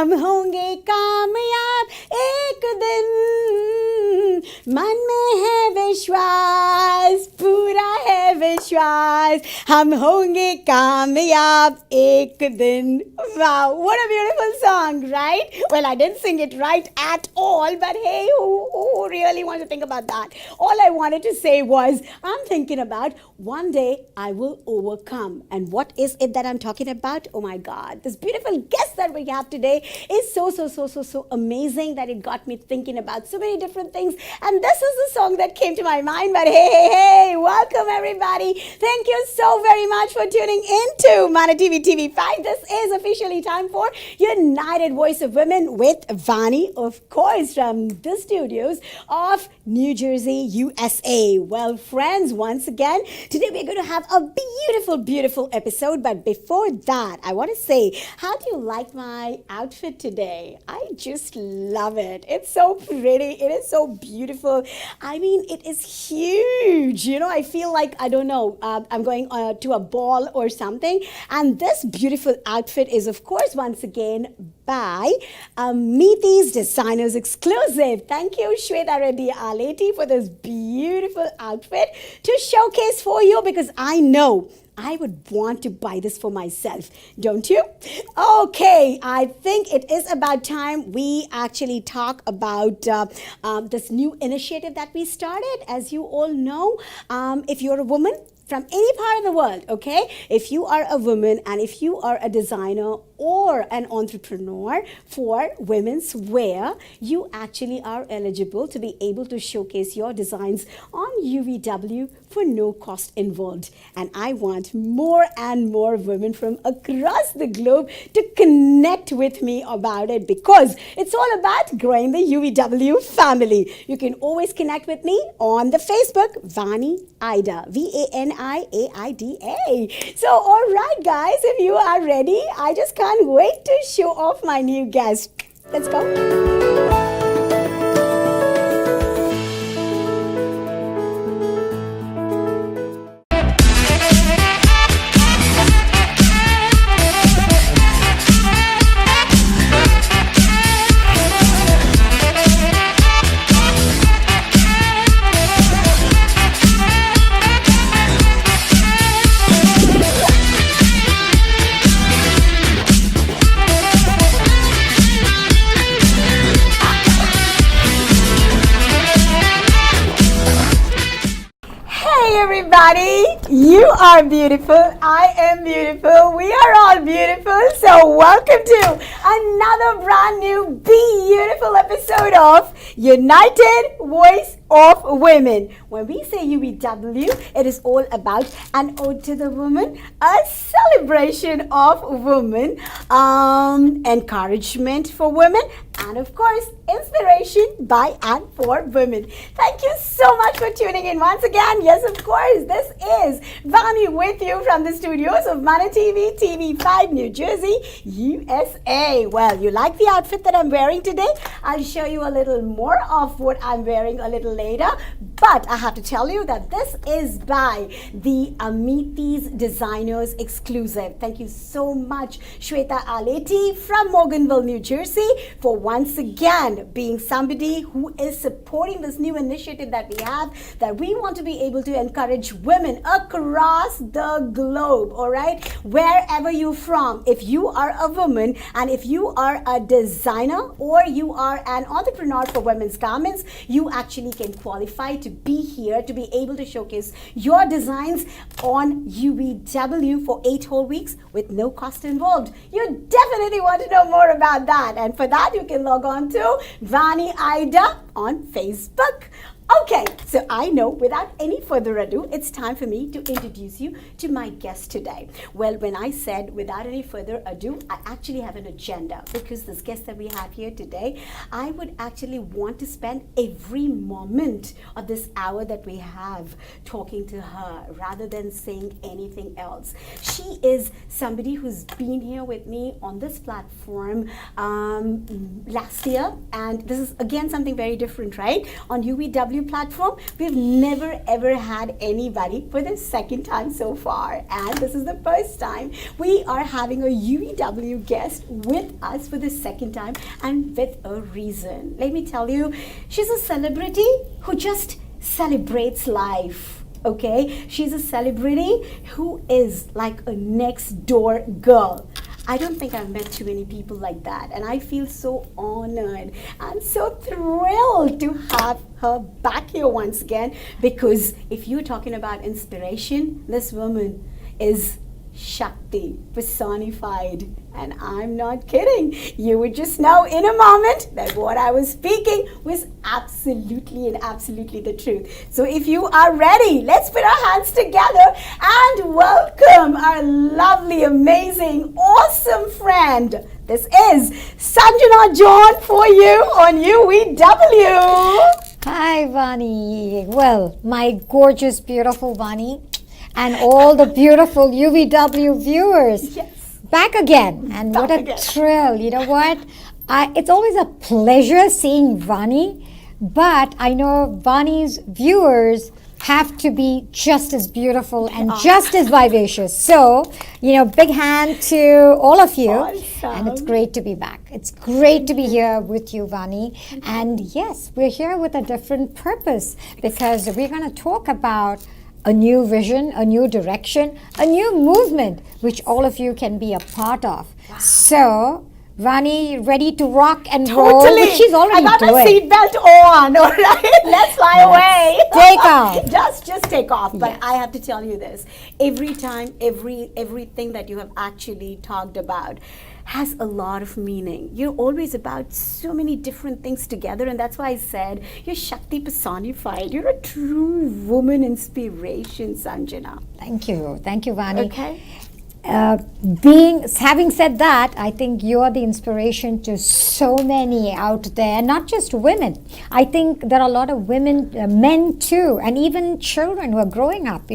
हम होंगे कामयाब एक दिन, मन में है विश्वास, पूरा है विश्वास, हम होंगे कामयाब एक दिन. Wow, what a beautiful song, right? Well, I didn't sing it right at all, but hey, who really wants to think about that? All I wanted to say was, I'm thinking about one day I will overcome. And what is it that I'm talking about? Oh my God, this beautiful guest that we have today is so amazing that it got me thinking about so many different things. And this is the song that came to my mind. But hey, welcome everybody. Thank you so very much for tuning into ManaTV TV5. This is officially time for United Voice of Women with Vani, of course, from the studios of New Jersey, USA. Well, friends, once again, today we're going to have a beautiful episode. But before that, I want to say, how do you like my outfit today? I just love it. It's so pretty. It is so beautiful. I mean, it is huge. You know, I feel like, I don't know, I'm going to a ball or something. And this beautiful outfit is, of course, once again, by Meethi's Designers Exclusive. Thank you, Shweta Reddy Aleti, for this beautiful outfit to showcase for you, because I know I would want to buy this for myself, don't you? Okay, I think it is about time we actually talk about this new initiative that we started. As you all know, if you're a woman from any part of the world, okay? If you are a woman and if you are a designer or an entrepreneur for women's wear, you actually are eligible to be able to showcase your designs on UVW for no cost involved. And I want more and more women from across the globe to connect with me about it, because it's all about growing the UVW family. You can always connect with me on the Facebook, Vani Aida, VANIAIDA. So, all right, guys, if you are ready, I just can't wait to show off my new guest. Let's go. Everybody, you are beautiful, I am beautiful, we are all beautiful. So welcome to another brand new beautiful episode of United Voice of Women. When we say UVW, it is all about an ode to the woman, a celebration of women, encouragement for women, and of course, inspiration by and for women. Thank you so much for tuning in once again. Yes, of course, this is Vani with you from the studios of ManaTV TV5, New Jersey, USA. Well, you like the outfit that I'm wearing today? I'll show you a little more of what I'm wearing a little later. But I have to tell you that this is by the Meethi's Designers Exclusive. Thank you so much, Shweta Aleti from Morganville, New Jersey, for once again being somebody who is supporting this new initiative that we have, that we want to be able to encourage women across the globe, all right? Wherever you're from, if you are a woman and if you are a designer or you are an entrepreneur for women's garments, you actually can qualify to be here to be able to showcase your designs on UVW for 8 whole weeks with no cost involved. You definitely want to know more about that, and for that you can log on to Vani Aida on Facebook. Okay, so I know without any further ado, it's time for me to introduce you to my guest today. Well, when I said without any further ado, I actually have an agenda, because this guest that we have here today, I would actually want to spend every moment of this hour that we have talking to her rather than saying anything else. She is somebody who's been here with me on this platform last year, and this is again something very different, right? On UVW UW platform, we've never ever had anybody for the second time so far. And this is the first time we are having a UW guest with us for the second time, and with a reason. Let me tell you, she's a celebrity who just celebrates life. Okay, she's a celebrity who is like a next door girl. I don't think I've met too many people like that, and I feel so honored and so thrilled to have her back here once again, because if you're talking about inspiration, this woman is Shakti personified, and I'm not kidding. You would just know in a moment that what I was speaking was absolutely the truth. So if you are ready, let's put our hands together and welcome our lovely, amazing, awesome friend. This is Sanjana Jon for you on UEW. Hi, Vani. Well, my gorgeous, beautiful Vani, and all the beautiful UVW viewers. Yes. Back again. And Back what a again. thrill. You know what? It's always a pleasure seeing Vani, but I know Vani's viewers have to be just as beautiful and just as vivacious. So, big hand to all of you. Awesome. And it's great to be back. It's great to be here with you, Vani. And yes, we're here with a different purpose, because we're going to talk about a new vision, a new direction, a new movement, which all of you can be a part of. Wow. So, Vani, ready to rock and roll, which she's already I got doing. my seatbelt on, all right? Let's fly away. Take off. Just take off. But I have to tell you this. Every time, everything that you have actually talked about has a lot of meaning. You're always about so many different things together, and that's why I said you're Shakti personified. You're a true woman inspiration, Sanjana. Thank you, Vani. Okay. Having said that, I think you're the inspiration to so many out there, not just women. I think there are a lot of women, men too, and even children who are growing up.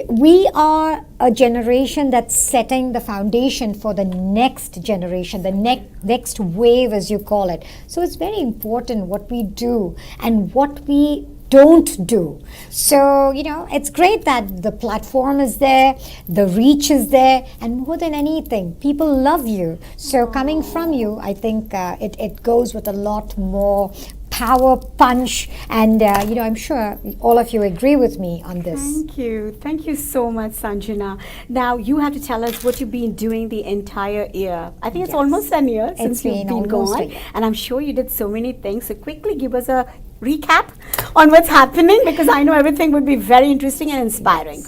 We are a generation that's setting the foundation for the next generation, the next wave, as you call it. So it's very important what we do and what we don't do. So, it's great that the platform is there, the reach is there, and more than anything, people love you. So coming from you, I think it goes with a lot more power, punch, and I'm sure all of you agree with me on this. Thank you so much, Sanjana. Now you have to tell us what you've been doing the entire year. I think it's almost an year since you've been gone, and I'm sure you did so many things. So quickly give us a recap on what's happening, because I know everything would be very interesting and inspiring.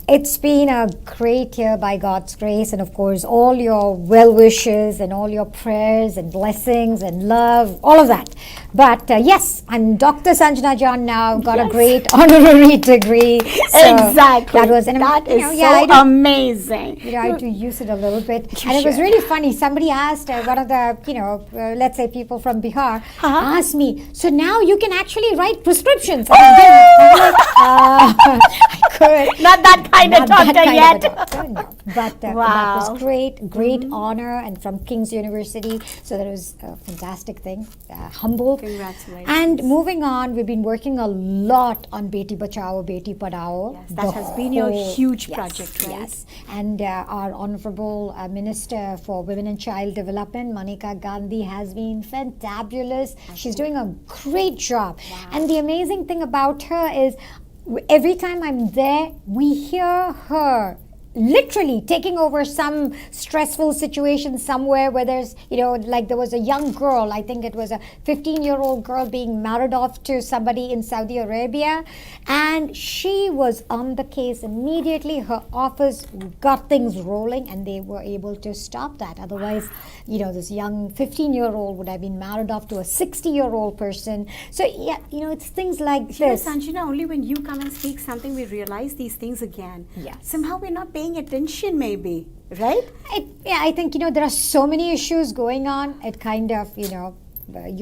It's been a great year by God's grace, and of course all your well wishes and all your prayers and blessings and love, all of that. But yes, I'm Dr. Sanjana Jon now, got a great honorary degree. So exactly. That was so amazing. I had to use it a little bit. And it was really funny. Somebody asked, one of the, let's say people from Bihar, asked me, so now you can actually write prescriptions. I'm like, I could. Not that kind of doctor yet. No. But that was great honor, and from King's University. So that was a fantastic thing. Humbled. Congratulations. And moving on, we've been working a lot on Beti Bachao, Beti Padhao. Yes, that has been your huge project, right? Yes. And our Honorable Minister for Women and Child Development, Maneka Gandhi, has been fantabulous. She's doing a great job. Wow. And the amazing thing about her is every time I'm there, we hear her literally taking over some stressful situation somewhere where there's, like there was a young girl, I think it was a 15-year-old girl being married off to somebody in Saudi Arabia, and she was on the case immediately. Her office got things rolling, and they were able to stop that. Otherwise, this young 15-year-old would have been married off to a 60-year-old person. So, it's things like this. Sanjana, only when you come and speak something, we realize these things again. Yes. Somehow we're not paying attention, maybe, right? I think, there are so many issues going on. It kind of, you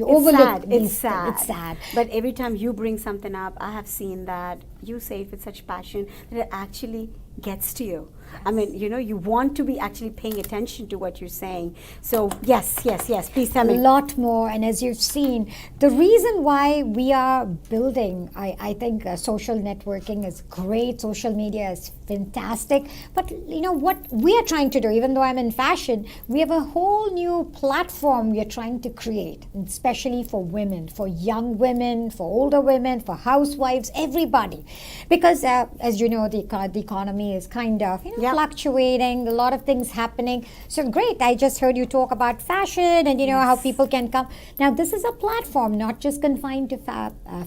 overlook. It's sad. But every time you bring something up, I have seen that you say it with such passion that it actually gets to you. I mean, you want to be actually paying attention to what you're saying. So yes, please tell me. A lot more. And as you've seen, the reason why we are building, I think social networking is great. Social media is fantastic. But what we are trying to do, even though I'm in fashion, we have a whole new platform we are trying to create, especially for women, for young women, for older women, for housewives, everybody. Because as you know, the economy is kind of fluctuating, a lot of things happening. So great, I just heard you talk about fashion and how people can come. Now this is a platform not just confined to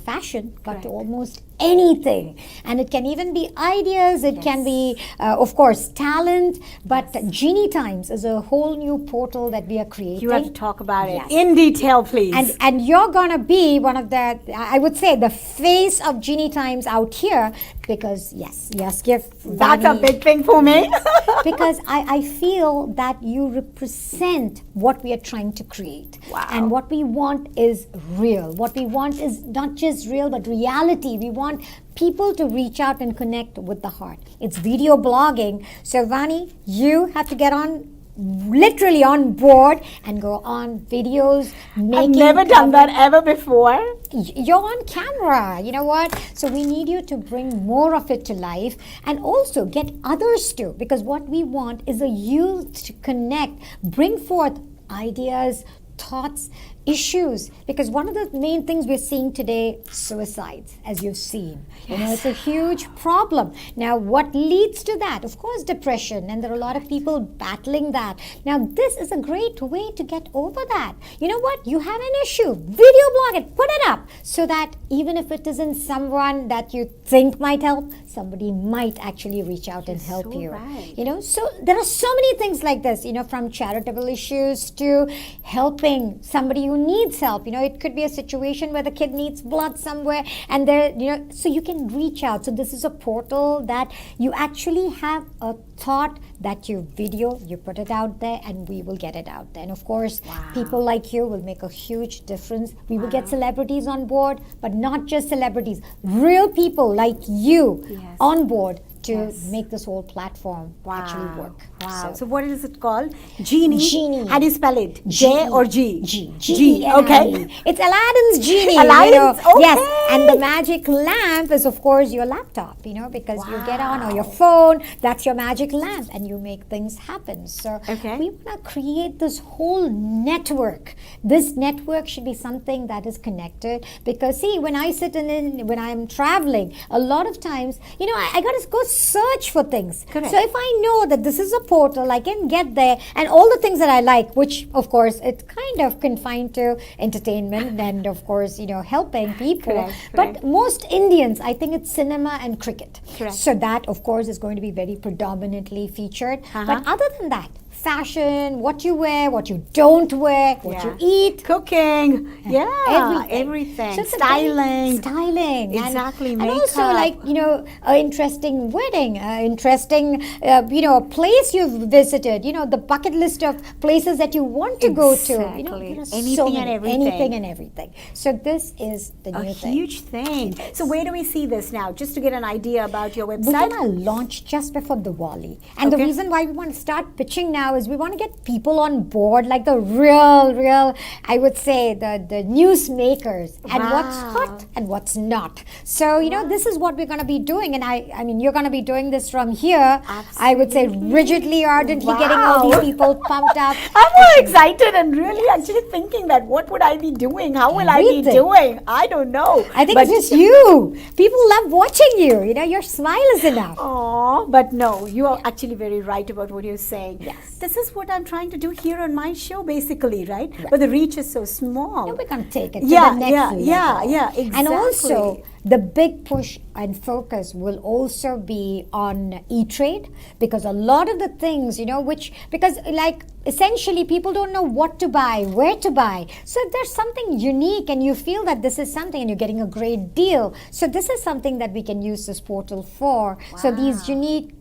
fashion, but to almost anything. And it can even be ideas, it can be of course talent, but Genie Times is a whole new portal that we are creating. You have to talk about it in detail, please. And you're gonna be one of the, I would say, the face of Genie Times out here, because yes, that's a big thing for me. Because I feel that you represent what we are trying to create. Wow. And what we want is real. What we want is not just real, but reality. We want people to reach out and connect with the heart. It's video blogging. So Vani, you have to get on, literally on board, and go on videos. I've never done that ever before. You're on camera, you know what? So we need you to bring more of it to life, and also get others to, because what we want is a youth to connect, bring forth ideas, thoughts, issues. Because one of the main things we're seeing today, suicides, as you've seen. It's a huge problem. Now, what leads to that? Of course, depression, and there are a lot of people battling that. Now, this is a great way to get over that. You know what? You have an issue, video blog it, put it up, so that even if it isn't someone that you think might help, somebody might actually reach out and help you. Right. So there are so many things like this, from charitable issues to helping somebody who needs help. It could be a situation where the kid needs blood somewhere, and so you can reach out. So this is a portal that you actually have a thought that you video, you put it out there, and we will get it out there. And of course, people like you will make a huge difference. We will get celebrities on board, but not just celebrities, real people like you on board to make this whole platform actually work. Wow. So what is it called? Genie. How do you spell it? J or G? G. Okay. It's Aladdin's genie. Aladdin's, okay. Yes. And the magic lamp is, of course, your laptop, because you get on, or your phone, that's your magic lamp, and you make things happen. So we want to create this whole network. This network should be something that is connected, because see, when I sit when I'm traveling, a lot of times, I got to go search for things. Correct. So if I know that this is a portal, I can get there, and all the things that I like, which of course it's kind of confined to entertainment and of course helping people. Correct. But most Indians, I think it's cinema and cricket. Correct. So that of course is going to be very predominantly featured. But other than that, fashion, what you wear, what you don't wear, what you eat, cooking, everything. So styling, exactly, makeup. And also an interesting wedding, interesting place you've visited, the bucket list of places that you want to go to, anything and everything. So this is the new thing. A huge thing. So where do we see this now? Just to get an idea about your website. We're gonna launch just before Diwali, and the reason why we want to start pitching now is we want to get people on board, like the real, I would say, the newsmakers, and what's hot and what's not. So this is what we're going to be doing, and I mean you're going to be doing this from here. Absolutely. I would say rigidly, ardently, getting all these people pumped up. I'm more excited and really actually thinking that what would I be doing? How will I be doing? I don't know. I think it's just you. People love watching you. Your smile is enough. Oh, but no, you are actually very right about what you're saying. Yes. This is what I'm trying to do here on my show, basically, right? But the reach is so small. We're going to take it to the next level. Exactly. And also, the big push and focus will also be on e-trade, because a lot of the things, because essentially people don't know what to buy, where to buy. So if there's something unique and you feel that this is something and you're getting a great deal, so this is something that we can use this portal for. So these unique,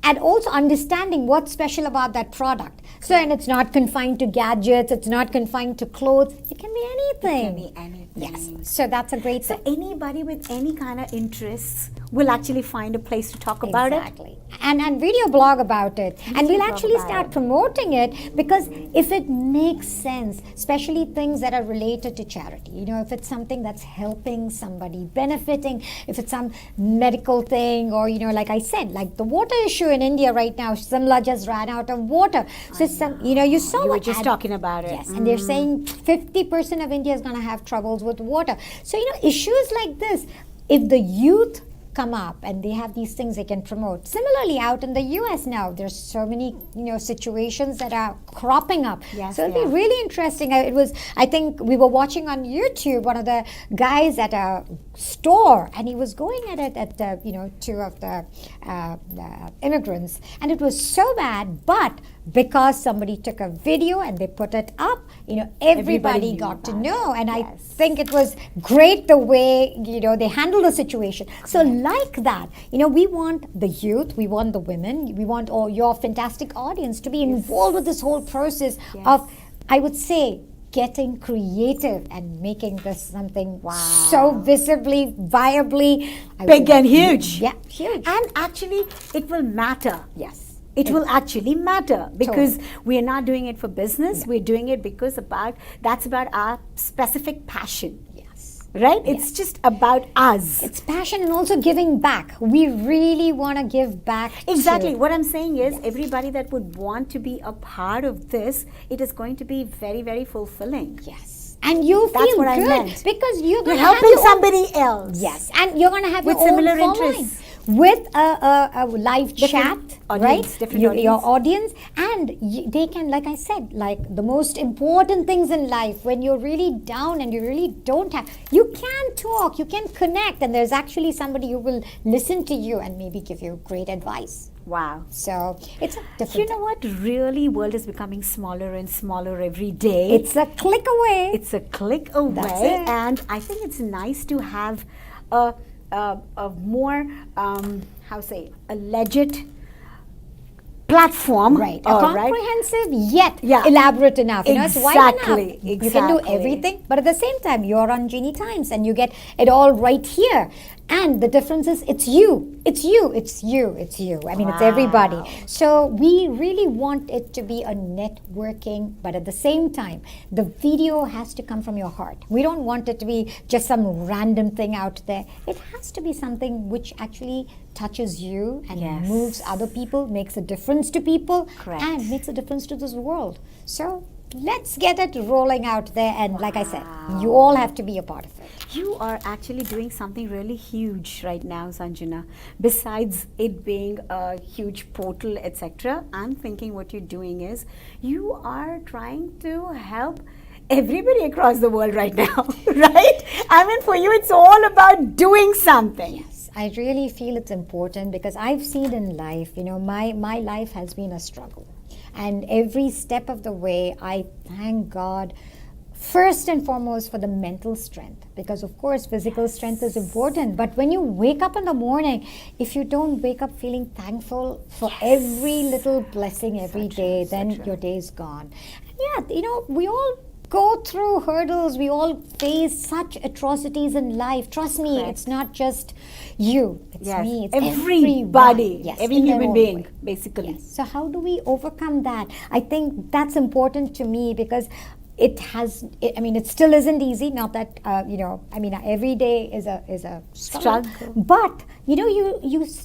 and also understanding what's special about that product. So, and it's not confined to gadgets, it's not confined to clothes, it can be anything. It can be anything. Yes, so that's a great thing. So anybody with any kind of interests we'll actually find a place to talk about it. Exactly. And video blog about it. And we'll blog actually about start it. promoting it, because if it makes sense, especially things that are related to charity, you know, if it's something that's helping somebody, benefiting, if it's some medical thing, or, you know, like I said, like the water issue in India right now, Simla just ran out of water. So some, you know, you saw You were what just talking about it. Yes, and they're saying 50% of India is going to have troubles with water. So, you know, issues like this, if the youth come up and they have these things they can promote. Similarly, out in the US now, there's so many, you know, situations that are cropping up. Yes, So it'll be really interesting. I think we were watching on YouTube one of the guys at a store, and he was going at it at the, you know, two of the immigrants, and it was so bad, but because somebody took a video and they put it up, you know, everybody knew got to about know. And I Yes. think it was great the way, you know, they handled the situation. So like that, you know, we want the youth, we want the women, we want all your fantastic audience to be involved with this whole process of, I would say, getting creative and making this something so visibly, viably Big and huge. Yeah, huge. And actually, it will matter. Yes. It will actually matter, because we are not doing it for business. We're doing it because that's about our specific passion. Yes. Right? It's just about us. It's passion and also giving back. We really want to give back. Exactly. What I'm saying is, everybody that would want to be a part of this, it is going to be very, very fulfilling. Yes. And you That's feel what I good meant. because you're going to You're have helping your own- somebody else. Yes, and you're going to have With your similar own following. interests. With a live chat, audience, right? different Your audience. audience, and they can, like I said, like the most important things in life, when you're really down and you really don't have, you can talk, you can connect, and there's actually somebody who will listen to you and maybe give you great advice. Wow. So it's a different. You know what? Really, world is becoming smaller and smaller every day. It's a click away. It's a click away, That's it. and I think it's nice to have a more a legit platform, Right, a comprehensive yet Yeah. elaborate enough. You know, it's wide Exactly, enough. You can do exactly. everything, but at the same time, you're on Genie Times and you get it all right here. And the difference is, it's you, it's you, it's you, it's you. I mean, it's everybody. So we really want it to be a networking, but at the same time, the video has to come from your heart. We don't want it to be just some random thing out there. It has to be something which actually touches you and Yes. moves other people, makes a difference to people, Correct. and makes a difference to this world. So let's get it rolling out there. And like I said, you all have to be a part of it. You are actually doing something really huge right now, Sanjana. Besides it being a huge portal, etc., I'm thinking what you're doing is, you are trying to help everybody across the world right now, right? I mean, for you, it's all about doing something. Yes, I really feel it's important because I've seen in life, you know, my life has been a struggle. And every step of the way, I thank God, first and foremost, for the mental strength. Because, of course, physical strength is important. But when you wake up in the morning, if you don't wake up feeling thankful for every little blessing every day, then your day is gone. And yeah, you know, we all go through hurdles. We all face such atrocities in life. Trust me, Correct. it's not just you. It's Yes, me. It's everybody, everyone. Yes, every in their human own being, way. basically. Yes. So how do we overcome that? I think that's important to me because it still isn't easy. Not that every day is a struggle. But you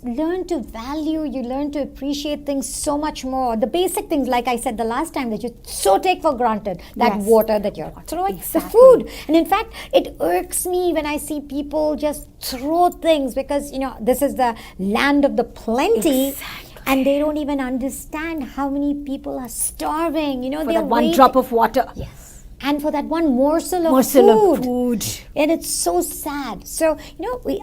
learn to value, you learn to appreciate things so much more. The basic things, like I said the last time, that you so take for granted. That Yes. water that you're throwing, Exactly. the food, and in fact, it irks me when I see people just throw things because this is the land of the plenty. Exactly. And they don't even understand how many people are starving. For they're that one waiting. drop of water. Yes. And for that one morsel of Food. And it's so sad. So,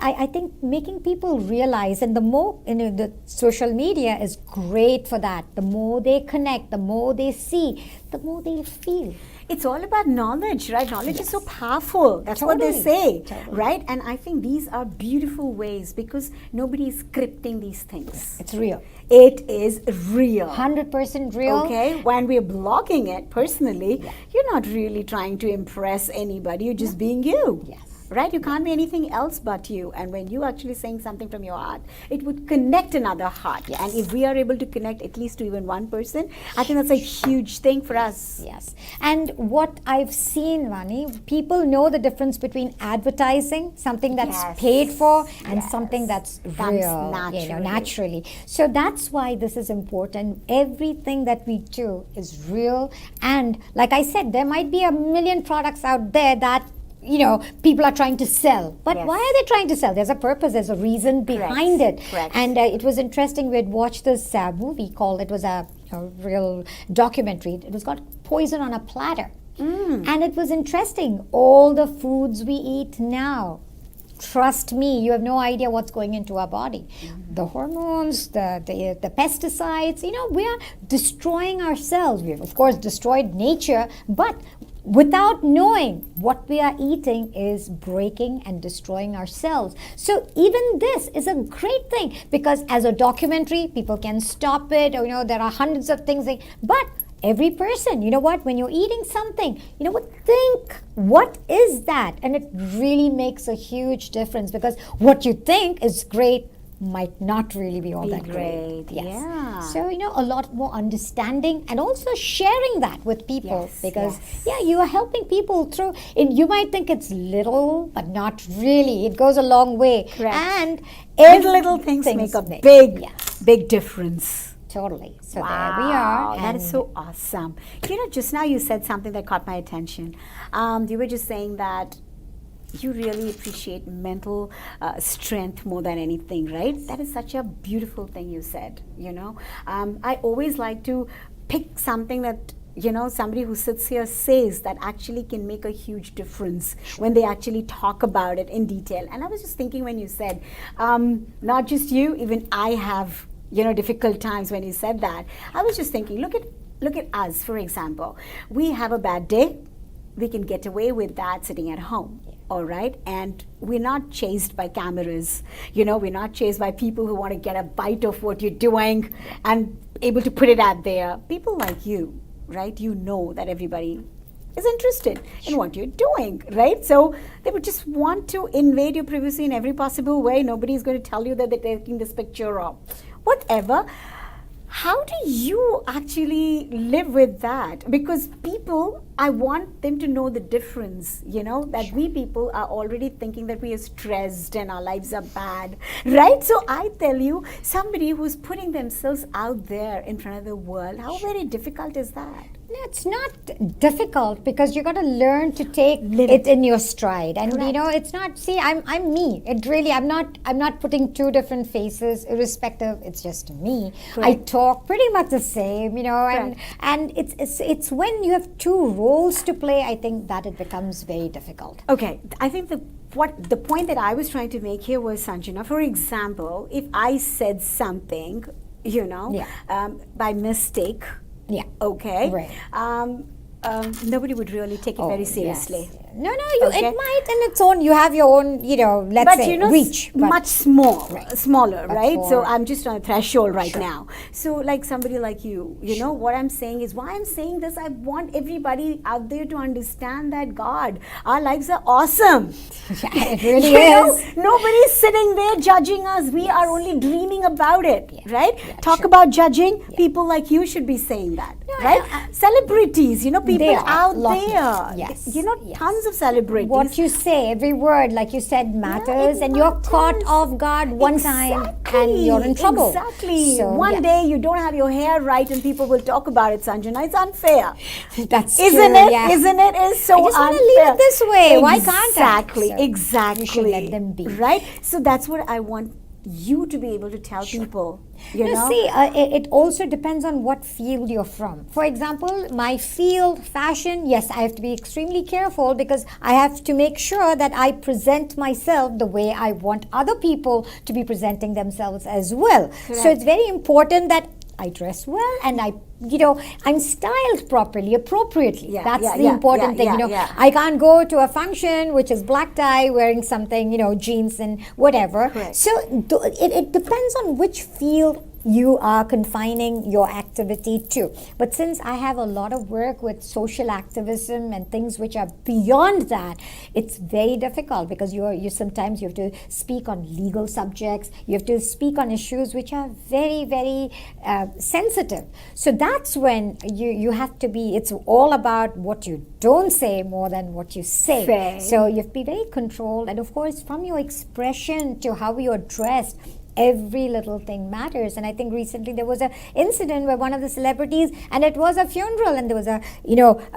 I think making people realize, and the more, the social media is great for that. The more they connect, the more they see, the more they feel. It's all about knowledge, right? Knowledge is so powerful. That's what they say, right? And I think these are beautiful ways because nobody is scripting these things. It's real. It is real. 100% real. Okay, when we're blogging it personally, you're not really trying to impress anybody. You're just being you. Yes. right? You can't be anything else but you. And when you actually saying something from your heart, it would connect another heart. Yes. And if we are able to connect at least to even one person, I think that's a huge thing for us. Yes. And what I've seen, Vani, people know the difference between advertising, something that's Yes. paid for, and Yes. something that's Comes real, naturally. So that's why this is important. Everything that we do is real. And like I said, there might be a million products out there that people are trying to sell. But Yes. why are they trying to sell? There's a purpose, there's a reason behind it. Correct. And it was interesting. We had watched this movie called, it was a real documentary. It was called Poison on a Platter. And it was interesting. All the foods we eat now, trust me, you have no idea what's going into our body. The hormones, the pesticides, we are destroying ourselves. We've, of course, destroyed nature, but without knowing what we are eating is breaking and destroying ourselves. So even this is a great thing, because as a documentary, people can stop it, or, there are hundreds of things, but every person, when you're eating something, think, what is that? And it really makes a huge difference, because what you think is great might not really be all that great. Yes. Yeah. So, a lot more understanding, and also sharing that with people, Yes, because, yes. you are helping people through. And you might think it's little, but not really. It goes a long way. Correct. And Little things make a big difference. Totally. So Wow, there we are. that is and- so awesome. Just now you said something that caught my attention. You were just saying that you really appreciate mental strength more than anything, right? That is such a beautiful thing you said, I always like to pick something that somebody who sits here says that actually can make a huge difference when they actually talk about it in detail. And I was just thinking when you said, not just you, even I have difficult times when you said that. I was just thinking, look at us, for example. We have a bad day. We can get away with that sitting at home. All right. And we're not chased by cameras. We're not chased by people who want to get a bite of what you're doing and able to put it out there. People like you, right? That everybody is interested in what you're doing, right? So they would just want to invade your privacy in every possible way. Nobody's going to tell you that they're taking this picture or whatever. How do you actually live with that? Because people, I want them to know the difference, that we people are already thinking that we are stressed and our lives are bad, right? So I tell you, somebody who's putting themselves out there in front of the world, how very difficult is that? No, it's not difficult, because you got to learn to take it in your stride, and Correct. it's not. See, I'm me. It really, I'm not putting two different faces, irrespective. It's just me. I Correct. talk pretty much the same, Correct. and it's when you have two roles to play, I think that it becomes very difficult. Okay, I think the point that I was trying to make here was, Sanjana, for example, if I said something, by mistake, okay, Right. Nobody would really take it very seriously. Yes. No, Okay. it might in its own. You have your own, let's say, reach. But much smaller, right? So for- I'm just on a threshold right now. So like somebody like you, what I'm saying is, why I'm saying this, I want everybody out there to understand that, God, our lives are awesome. Yeah, it really is. Nobody's sitting there judging us. We are only dreaming about it, right? Yeah, Talk sure. about judging. People like you should be saying that, right? Celebrities, people They are, out lot of there. them. Yes, yes. Tons of celebrities. What you say, every word, like you said, matters, it and you're matters. caught off guard one time, and you're in trouble. Exactly. So, One day you don't have your hair right, and people will talk about it, Sanjana. It's unfair. That's Isn't true, it? yeah. Isn't it? It's so I just unfair. want to leave it this way. Why can't I? Exactly. So, Exactly. you should let them be. Right? So that's what I want you to be able to tell people. See, it also depends on what field you're from. For example, my field, fashion, yes, I have to be extremely careful, because I have to make sure that I present myself the way I want other people to be presenting themselves as well. Correct. So it's very important that I dress well, and I'm styled properly, appropriately. Yeah, That's yeah, the yeah, important yeah, thing. yeah. I can't go to a function which is black tie, wearing something, jeans and whatever. Correct. So it depends on which field you are confining your activity to. But since I have a lot of work with social activism and things which are beyond that, it's very difficult because you sometimes you have to speak on legal subjects, you have to speak on issues which are very, very sensitive. So that's when you have to be, it's all about what you don't say more than what you say. Fair. So you have to be very controlled, and of course from your expression to how you're dressed, every little thing matters. And I think recently there was an incident where one of the celebrities, and it was a funeral, and there was a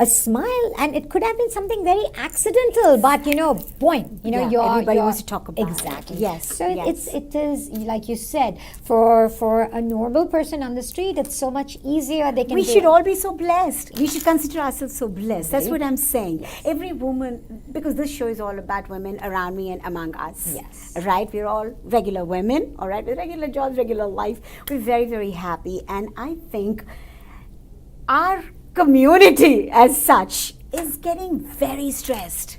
smile, and it could have been something very accidental, but point, everybody wants to talk about exactly. it. Yes. So yes. it is like you said, for a normal person on the street, it's so much easier. They can. We should all be so blessed. We should consider ourselves so blessed. That's what I'm saying. Yes. Every woman, because this show is all about women around me and among us. Yes. Right? We're all regular women, all right, with regular jobs, regular life. We're very, very happy. And I think our community as such is getting very stressed.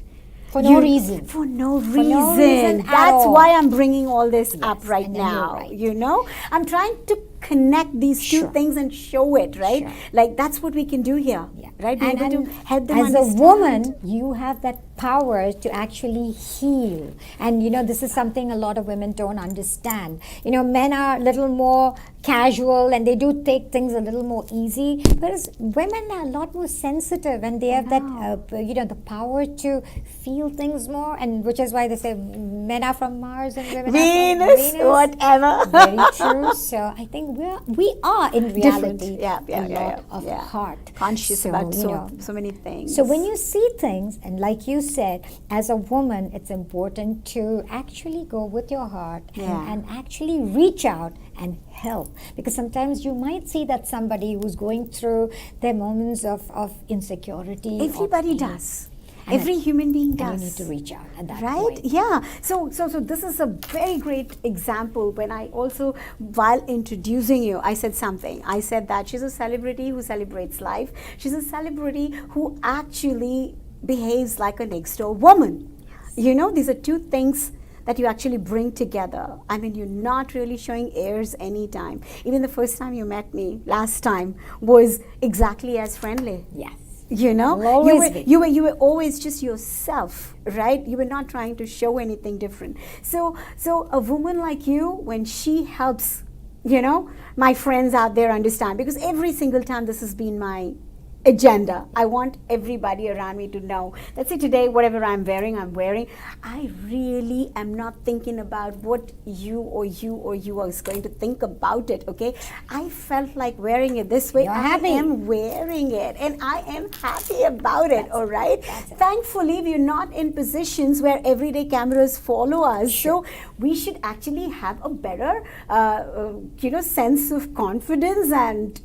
For no reason. For no For no reason reason. at That's all. why I'm bringing all this up right and then you're now. right. I'm trying to connect these two Sure. things and show it, right? Sure. Like that's what we can do here, right? Be able to help them as understand. a woman, you have that power to actually heal. And this is something a lot of women don't understand. Men are a little more casual and they do take things a little more easy, whereas women are a lot more sensitive and they have that the power to feel things more, and which is why they say men are from Mars and women are from Venus. Whatever. Very true. So I think we are in reality Different. a lot of heart. Conscious So, about so many things. So when you see things, and like you said, as a woman, it's important to actually go with your heart and actually reach out and help. Because sometimes you might see that somebody who's going through their moments of insecurity. Everybody does. Every human being does. And you need to reach out at that right? point. Yeah. So this is a very great example. When I also, while introducing you, I said something. I said that she's a celebrity who celebrates life. She's a celebrity who actually behaves like a next door woman. These are two things that you actually bring together. I mean, you're not really showing airs anytime. Even the first time you met me last time was exactly as friendly. Yes. You were always just yourself, right? You were not trying to show anything different. So a woman like you, when she helps, my friends out there understand, because every single time this has been my agenda. I want everybody around me to know that, say, today, whatever I'm wearing, I really am not thinking about what you are going to think about it, okay? I felt like wearing it this way. You're I happy. am wearing it and I am happy about it, all right? Thankfully, we're not in positions where everyday cameras follow us. Sure. So we should actually have a better, sense of confidence and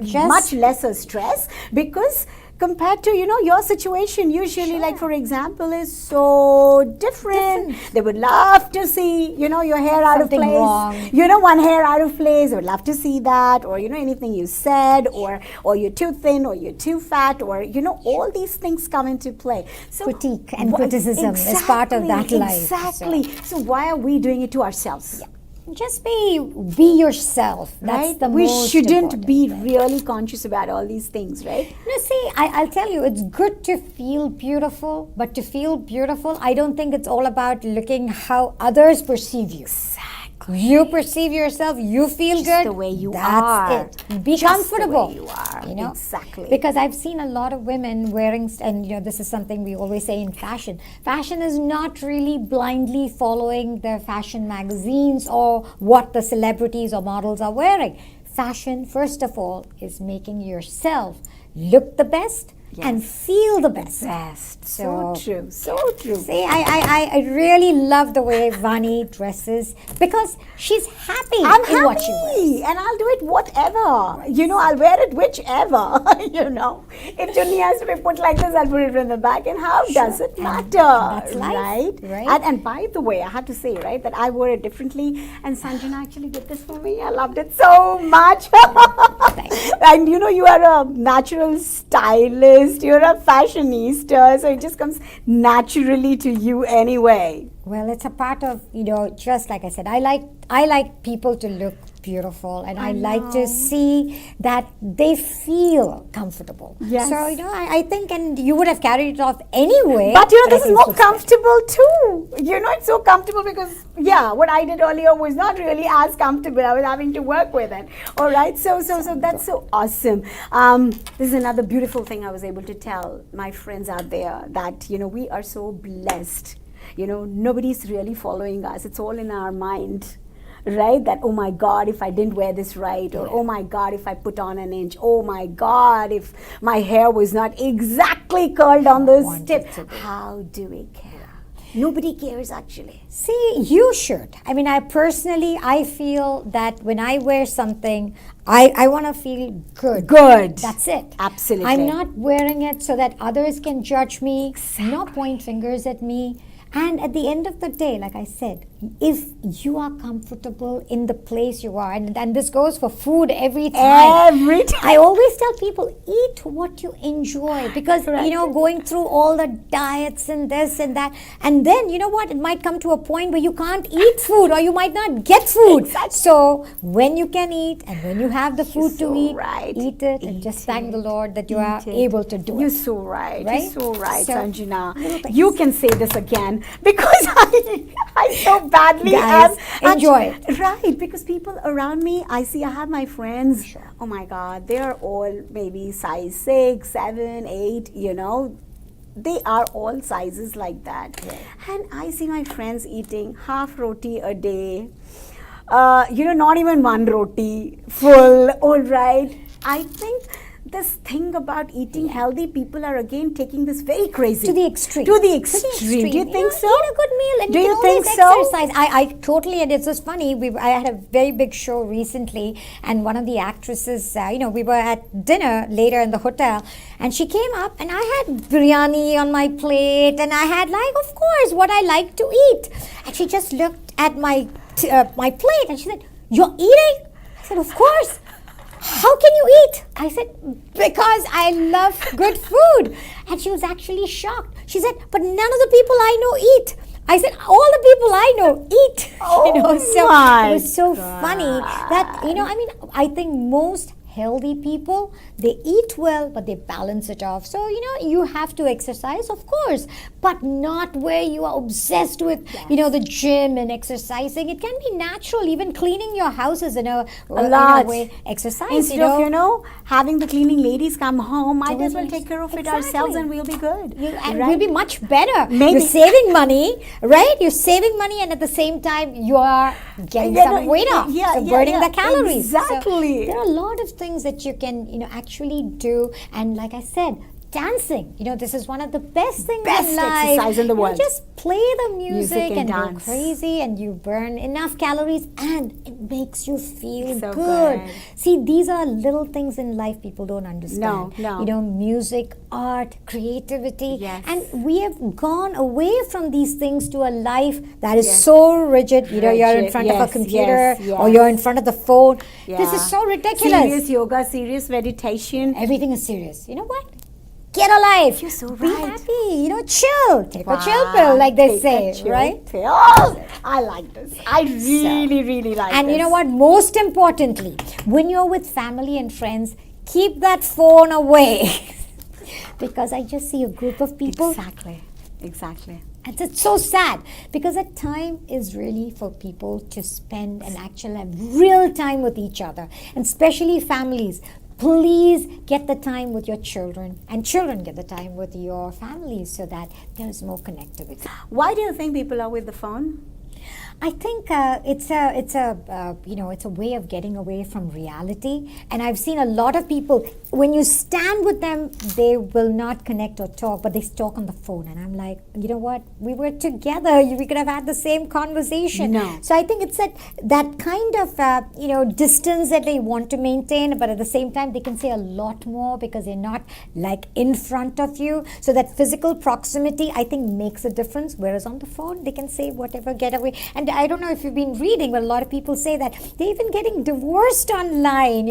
just much lesser stress, because compared to your situation, usually, like for example, is so different. They would love to see your hair out Something of place, wrong. one hair out of place. They would love to see that, or anything you said, or you're too thin, or you're too fat, or all these things come into play. So Critique and criticism is part of that life. Exactly. So why are we doing it to ourselves? Yeah. Just be yourself. That's right? the We most shouldn't important, be right? really conscious about all these things, right? No, see, I'll tell you, it's good to feel beautiful, but to feel beautiful, I don't think it's all about looking how others perceive you. Exactly. You perceive yourself, you feel Just good. the way you that's are. it. Be Just comfortable. the way you are. Exactly. Because I've seen a lot of women wearing, and this is something we always say in fashion. Fashion is not really blindly following the fashion magazines or what the celebrities or models are wearing. Fashion, first of all, is making yourself look the best and feel the best. So true. So true. See, I really love the way Vani dresses because she's happy in what she wears. And I'll do it whatever. I'll wear it whichever. If chunni has to be put like this, I'll put it in the back. And how does it matter? That's life, right? And by the way, I have to say, right, that I wore it differently. And Sanjana actually did this for me. I loved it so much. And you are a natural stylist. You're a fashionista, so it just comes naturally to you anyway. Well, it's a part of, just like I said, I like people to look beautiful, and I like to see that they feel comfortable. Yes. So, I think, and you would have carried it off anyway. But I this is think more it's so comfortable too. It's so comfortable because, what I did earlier was not really as comfortable. I was having to work with it. All right. So that's so awesome. This is another beautiful thing I was able to tell my friends out there that, we are so blessed. Nobody's really following us. It's all in our mind. Right? That, oh my God, if I didn't wear this right, or oh my God, if I put on an inch, oh my God, if my hair was not exactly curled on the tip. How do we care? Nobody cares actually. See, you should. I mean, I feel that when I wear something, I want to feel good. Good. That's it. Absolutely. I'm not wearing it so that others can judge me, not point fingers at me. And at the end of the day, like I said, if you are comfortable in the place you are, and this goes for food every time. Every time. I always tell people, eat what you enjoy, because, going through all the diets and this and that, and then, it might come to a point where you can't eat food, or you might not get food. Exactly. So when you can eat, and when you have the food to eat, right. eat it, and just thank the Lord that you are able to do it. You're so right. You're so right, Sanjana. You can say this again, because I so badly Guys, enjoy it. Right, because people around me, I have my friends, oh my God, they are all maybe size 6, 7, 8, they are all sizes like that. Yeah. And I see my friends eating half roti a day, not even one roti full, all right. I think this thing about eating healthy, people are again taking this very crazy. To the extreme. Do you think so? Eat a good meal and do you you can think always so? exercise. I totally, and it's just funny. I had a very big show recently, and one of the actresses, we were at dinner later in the hotel, and she came up, and I had biryani on my plate, and I had, of course, what I like to eat. And she just looked at my plate, and she said, "You're eating?" I said, "Of course." "How can you eat?" I said, "Because I love good food." And she was actually shocked. She said, "But none of the people I know eat." I said, "All the people I know eat." Oh so my it was so God. funny that, I think most healthy people, they eat well, but they balance it off. So, you have to exercise, of course, but not where you are obsessed with, the gym and exercising. It can be natural. Even cleaning your house is in a way exercise. Instead of, having the cleaning ladies come home, might as well take care of it ourselves, and we'll be good. And we'll be much better. Maybe. You're saving money, right? You're saving money, and at the same time, you are getting some weight off. Burning the calories. Exactly. So there are a lot of things that you can, actually do. And like I said, dancing, this is one of the best things in life. Exercise in the world. Just play the music and dance. go crazy, and you burn enough calories, and it makes you feel so good. good. See, these are little things in life people don't understand. No. Music, art, creativity. Yes. And we have gone away from these things to a life that is so rigid. You're in front of a computer, or you're in front of the phone. This is so ridiculous. Serious yoga, serious meditation. Everything is serious. You know what? Get a life. You're so Be right. happy. Chill. Take a chill pill, like they say, right? Pill. I like this. I really like this. And you know what? Most importantly, when you're with family and friends, keep that phone away. Because I just see a group of people. Exactly. And it's so sad, because that time is really for people to spend and actually have real time with each other, and especially families. Please get the time with your children, and children get the time with your families, so that there's more connectivity. Why do you think people are with the phone? I think it's a way of getting away from reality, and I've seen a lot of people, when you stand with them, they will not connect or talk, but they talk on the phone, and I'm like, you know what? We were together. We could have had the same conversation. No. So I think it's that kind of distance that they want to maintain, but at the same time they can say a lot more because they're not in front of you. So that physical proximity, I think, makes a difference. Whereas on the phone, they can say whatever, get away. And and I don't know if you've been reading, but a lot of people say that they're even getting divorced online,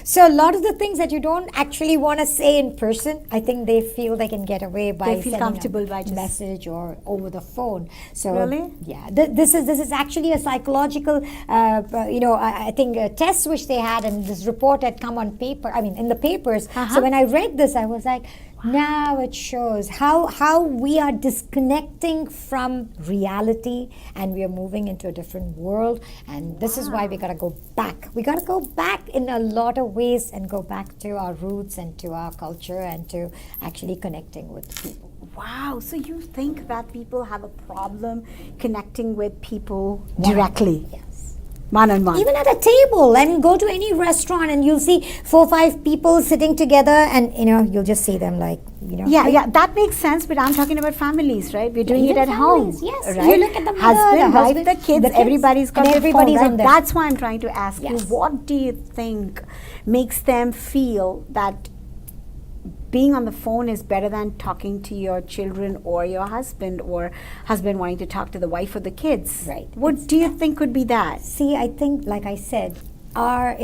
So a lot of the things that you don't actually want to say in person, I think they feel they can get away by They feel sending comfortable a by just... message or over the phone. So Really? yeah, this is actually a psychological, I think test which they had, and this report had come on paper. I mean, in the papers. So when I read this, I was like, now it shows how we are disconnecting from reality, and we are moving into a different world. And this is why we got to go back. We got to go back in a lot of ways and go back to our roots and to our culture and to actually connecting with people. Wow, so you think that people have a problem connecting with people directly? Yes. Man on man. Even at a table, I mean, go to any restaurant and you'll see 4 or 5 people sitting together, and you'll just see them like, Yeah, that makes sense. But I'm talking about families, right? We're doing it at families, home, yes. right? You look at the mother, husband, the wife, husband, the kids, the kids, everybody's got and the everybody's phone, right? on there. That's why I'm trying to ask you, Yes. what do you think makes them feel that being on the phone is better than talking to your children or your husband, or husband wanting to talk to the wife or the kids? Right. What do you think could be that? See, I think, like I said,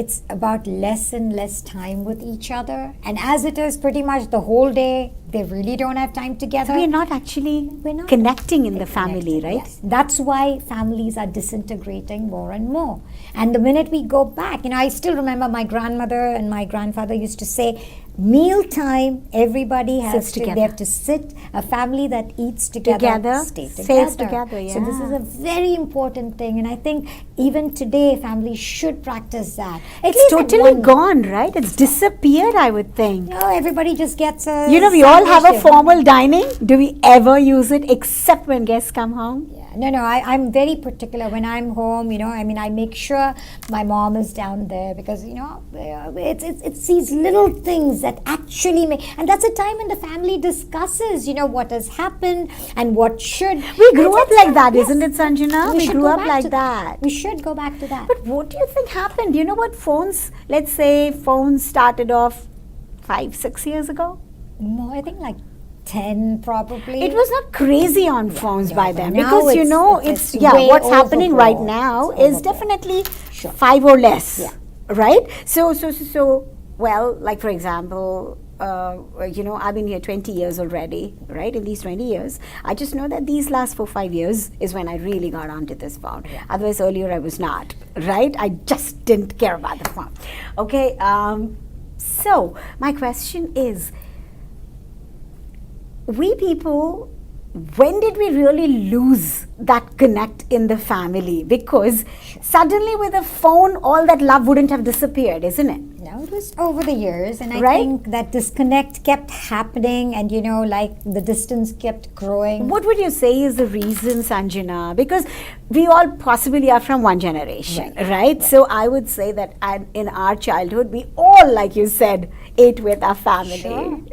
it's about less and less time with each other. And as it is pretty much the whole day, they really don't have time together. We're not actually We're not connecting in the family, connecting, right? yes. That's why families are disintegrating more and more. And the minute we go back, I still remember my grandmother and my grandfather used to say, mealtime, everybody has to, they have to sit, a family that eats together, stay together. Stays together, yeah. So this is a very important thing, and I think even today families should practice that. It's totally gone, right? It's disappeared, I would think. Everybody just gets a we all have a formal dining. Do we ever use it except when guests come home? Yeah. No, I'm very particular when I'm home, I make sure my mom is down there, because, it's these little things that actually make, and that's a time when the family discusses, what has happened and what should. We grew up like that, isn't it, Sanjana? We grew up like that. We should go back to that. But what do you think happened? You know what, let's say phones started off 5-6 years ago? More, I think like 10 probably. It was not crazy on phones by then, now because it's what's happening right now is definitely 5 or less, right? So well, like for example, I've been here 20 years already, right? In these 20 years, I just know that these last 4-5 years is when I really got onto this phone. Otherwise, earlier I was not, right? I just didn't care about the phone. Okay, so my question is, we people, when did we really lose that connect in the family? Because suddenly with a phone, all that love wouldn't have disappeared, isn't it? No, it was over the years, and I think that disconnect kept happening, and like the distance kept growing. What would you say is the reason, Sanjana? Because we all possibly are from one generation, right? So I would say that in our childhood, we all, like you said, ate with our family,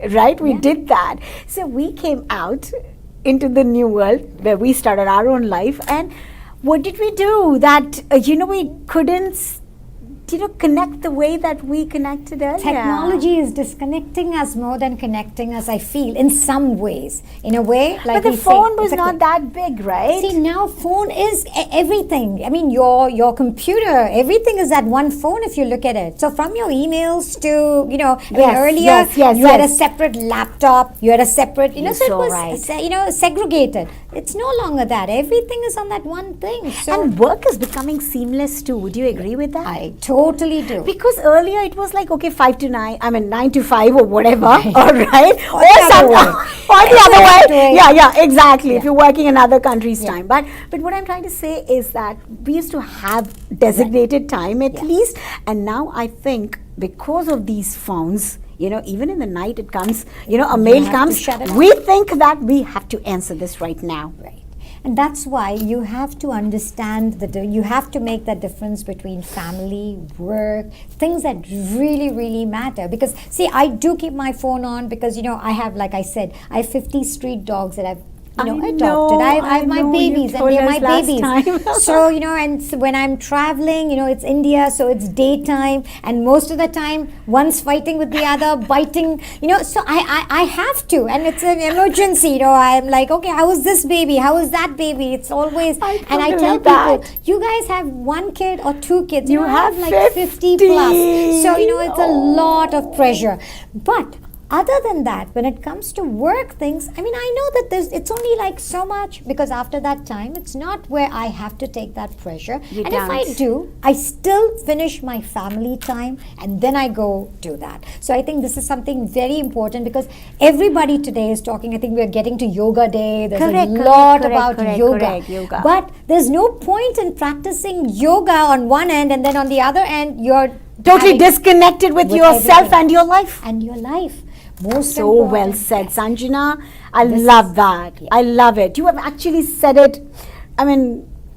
right? We did that. So we came out into the new world where we started our own life, and what did we do that we couldn't connect the way that we connected earlier? Technology is disconnecting us more than connecting us, I feel, in some ways. In a way, like but the phone was not that big, right? See, now phone is everything. I mean, your computer, everything is that one phone if you look at it. So from your emails to, earlier you had a separate laptop, you had a separate, so it was, segregated. It's no longer that. Everything is on that one thing. So and work is becoming seamless too. Would you agree with that? I totally do. Because earlier it was like, okay, 5 to 9, 9 to 5 or whatever, all right? Or the other way. Yeah, exactly. If you're working another country's time. But what I'm trying to say is that we used to have designated time at least. And now I think because of these phones, even in the night it comes, a mail comes, we think that we have to answer this right now. Right. And that's why you have to understand you have to make that difference between family, work, things that really, really matter. Because, see, I do keep my phone on because, I have, like I said, I have 50 street dogs that I've adopted. I have my know, you babies and told they're us my last babies. time. So, and when I'm traveling, it's India, so it's daytime, and most of the time, one's fighting with the other, biting, so I have to, and it's an emergency, I'm like, okay, how is this baby? How is that baby? It's always, and I tell people, you guys have one kid or two kids. You I have like 50 plus. So, it's a lot of Oh. pressure. But other than that, when it comes to work things, I know that it's only like so much, because after that time, it's not where I have to take that pressure. You and don't. if I do, I still finish my family time and then I go do that. So I think this is something very important, because everybody today is talking. I think we're getting to Yoga Day. There's a lot about yoga. But there's no point in practicing yoga on one end and then on the other end, you're totally disconnected with yourself everything. and your life. And your life. Most So important. well said, Sanjana. I love that. Yeah. I love it. You have actually said it,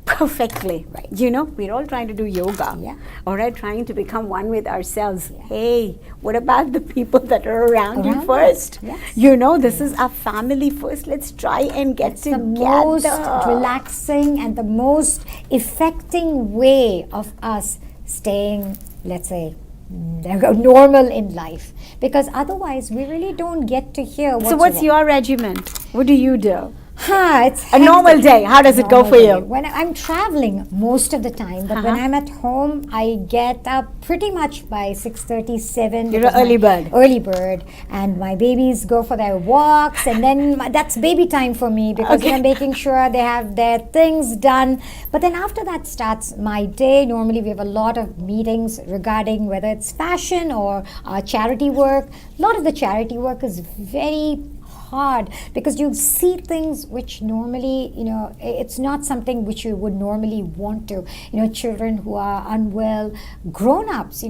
perfectly. Right. We're all trying to do yoga. Yeah. All right, trying to become one with ourselves. Yeah. Hey, what about the people that are around you Around first? us, yes. This is our family first. Let's try and get It's together. the most relaxing and the most affecting way of us staying, let's say, normal in life, because otherwise we really don't get to hear So what's your regiment? What do you do? It's A normal hectic. day. How does it go for you? When I'm traveling most of the time, but when I'm at home, I get up pretty much by 6:37. You're an early bird. Early bird, and my babies go for their walks, and then that's baby time for me, because Okay. I'm making sure they have their things done. But then after that starts my day. Normally we have a lot of meetings regarding whether it's fashion or charity work. A lot of the charity work is very hard, because you see things which normally, it's not something which you would normally want to. Children who are unwell, grown-ups,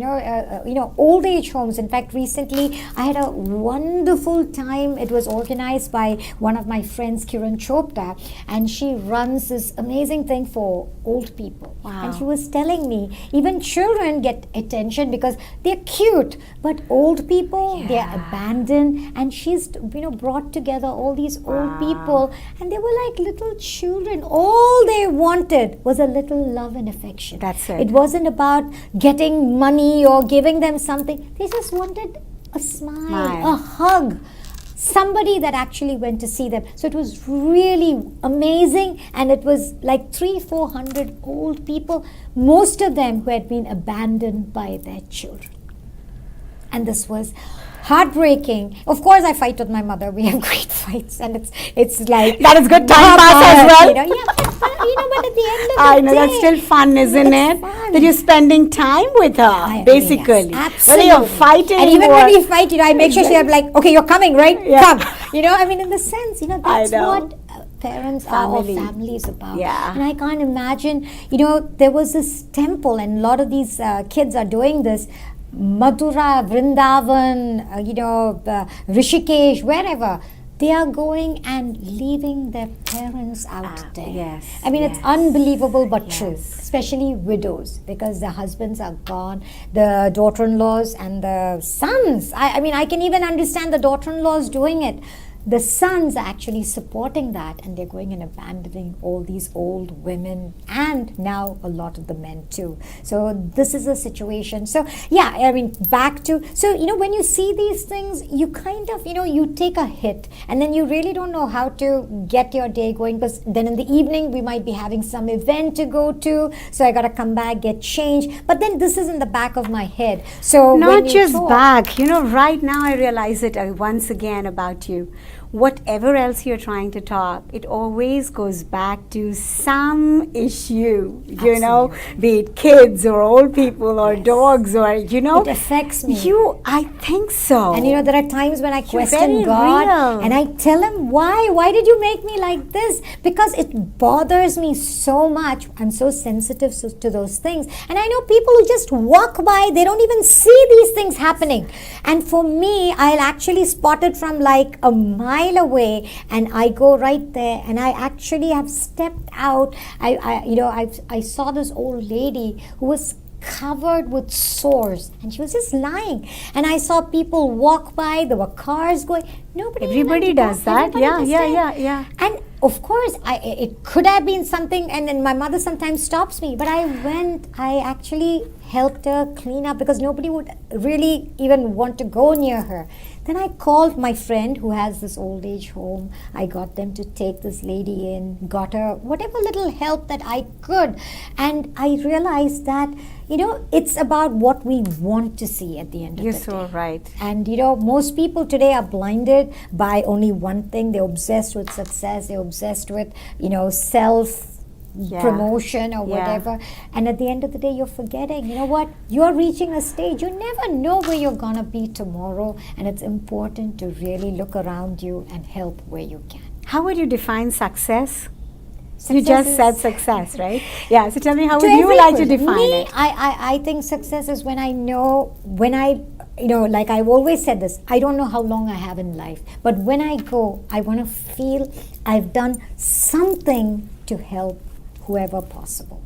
old age homes. In fact, recently I had a wonderful time. It was organized by one of my friends, Kiran Chopra, and she runs this amazing thing for old people. Wow. And she was telling me, even children get attention because they're cute, but old people, they're abandoned. And she's, brought together all these old people, and they were like little children. All they wanted was a little love and affection. That's it. It wasn't about getting money or giving them something. They just wanted a smile, a hug, somebody that actually went to see them. So it was really amazing, and it was like 300-400 old people, most of them who had been abandoned by their children. And this was heartbreaking. Of course, I fight with my mother. We have great fights, and it's like that is good time pass as well. But at the end of the I know day, that's still fun, isn't it? fun. That you're spending time with her, basically. Yes, Whether you're absolutely. fighting and even or when we fight, I make sure she's like, okay, you're coming, right? Yeah. Come. In the sense, that's know. what parents are, or Family. families about. Yeah. And I can't imagine, there was this temple, and a lot of these kids are doing this. Mathura, Vrindavan, Rishikesh, wherever. They are going and leaving their parents out there. Yes, It's unbelievable but true, especially widows, because the husbands are gone, the daughter-in-laws and the sons. I can even understand the daughter-in-laws doing it. The sons are actually supporting that, and they're going and abandoning all these old women, and now a lot of the men too. So this is a situation. So back to, when you see these things, you kind of, you take a hit, and then you really don't know how to get your day going, because then in the evening we might be having some event to go to, so I got to come back, get changed. But then this is in the back of my head. So not just back, right now I realize it once again about you. Whatever else you're trying to talk, it always goes back to some issue, be it kids or old people or dogs or, It affects me. I think so. And there are times when I question very God, real. and I tell him, why did you make me like this? Because it bothers me so much. I'm so sensitive to those things. And I know people who just walk by, they don't even see these things happening. And for me, I'll actually spot it from like a mile away, and I go right there, and I actually have stepped out. I saw this old lady who was covered with sores, and she was just lying, and I saw people walk by. There were cars going. Everybody does that. Everybody Yeah. And of course, it could have been something, and then my mother sometimes stops me. But I actually helped her clean up because nobody would really even want to go near her. Then I called my friend who has this old age home. I got them to take this lady in, got her whatever little help that I could. And I realized that, it's about what we want to see at the end of You're the day. so right. And most people today are blinded by only one thing. They're obsessed with success. They're obsessed with, self promotion or whatever. And at the end of the day, you're forgetting, you're reaching a stage. You never know where you're going to be tomorrow. And it's important to really look around you and help where you can. How would you define success? You Success just is- said success, right? Yeah, so tell me, how To would you like to everyone. define Me, it? I think success is when like I've always said this, I don't know how long I have in life, but when I go, I want to feel I've done something to help whoever possible.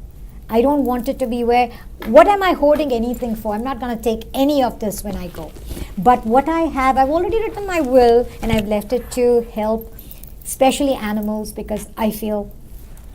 I don't want it to be where, what am I holding anything for? I'm not going to take any of this when I go. But what I have, I've already written my will and I've left it to help, especially animals, because I feel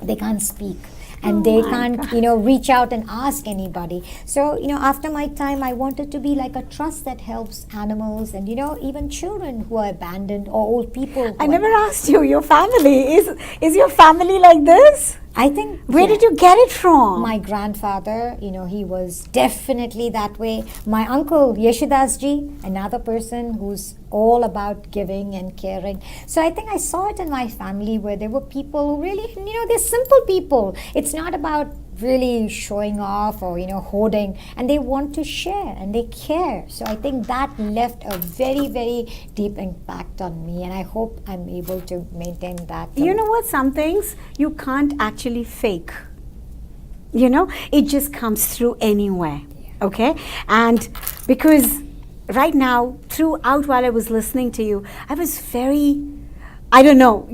they can't speak and they can't reach out and ask anybody. So after my time, I wanted to be like a trust that helps animals and even children who are abandoned or old people who I are never asked you, your family. Is your family like this? I think Where did you get it from? my grandfather, he was definitely that way. My uncle Yeshudas ji, another person who's all about giving and caring. So I think I saw it in my family where there were people who really, they're simple people. It's not about really showing off or hoarding, and they want to share and they care. So I think that left a very, very deep impact on me, and I hope I'm able to maintain that. You know what? Some things you can't actually fake. It just comes through anyway. Okay? And because right now, throughout while I was listening to you, I was very, I don't know,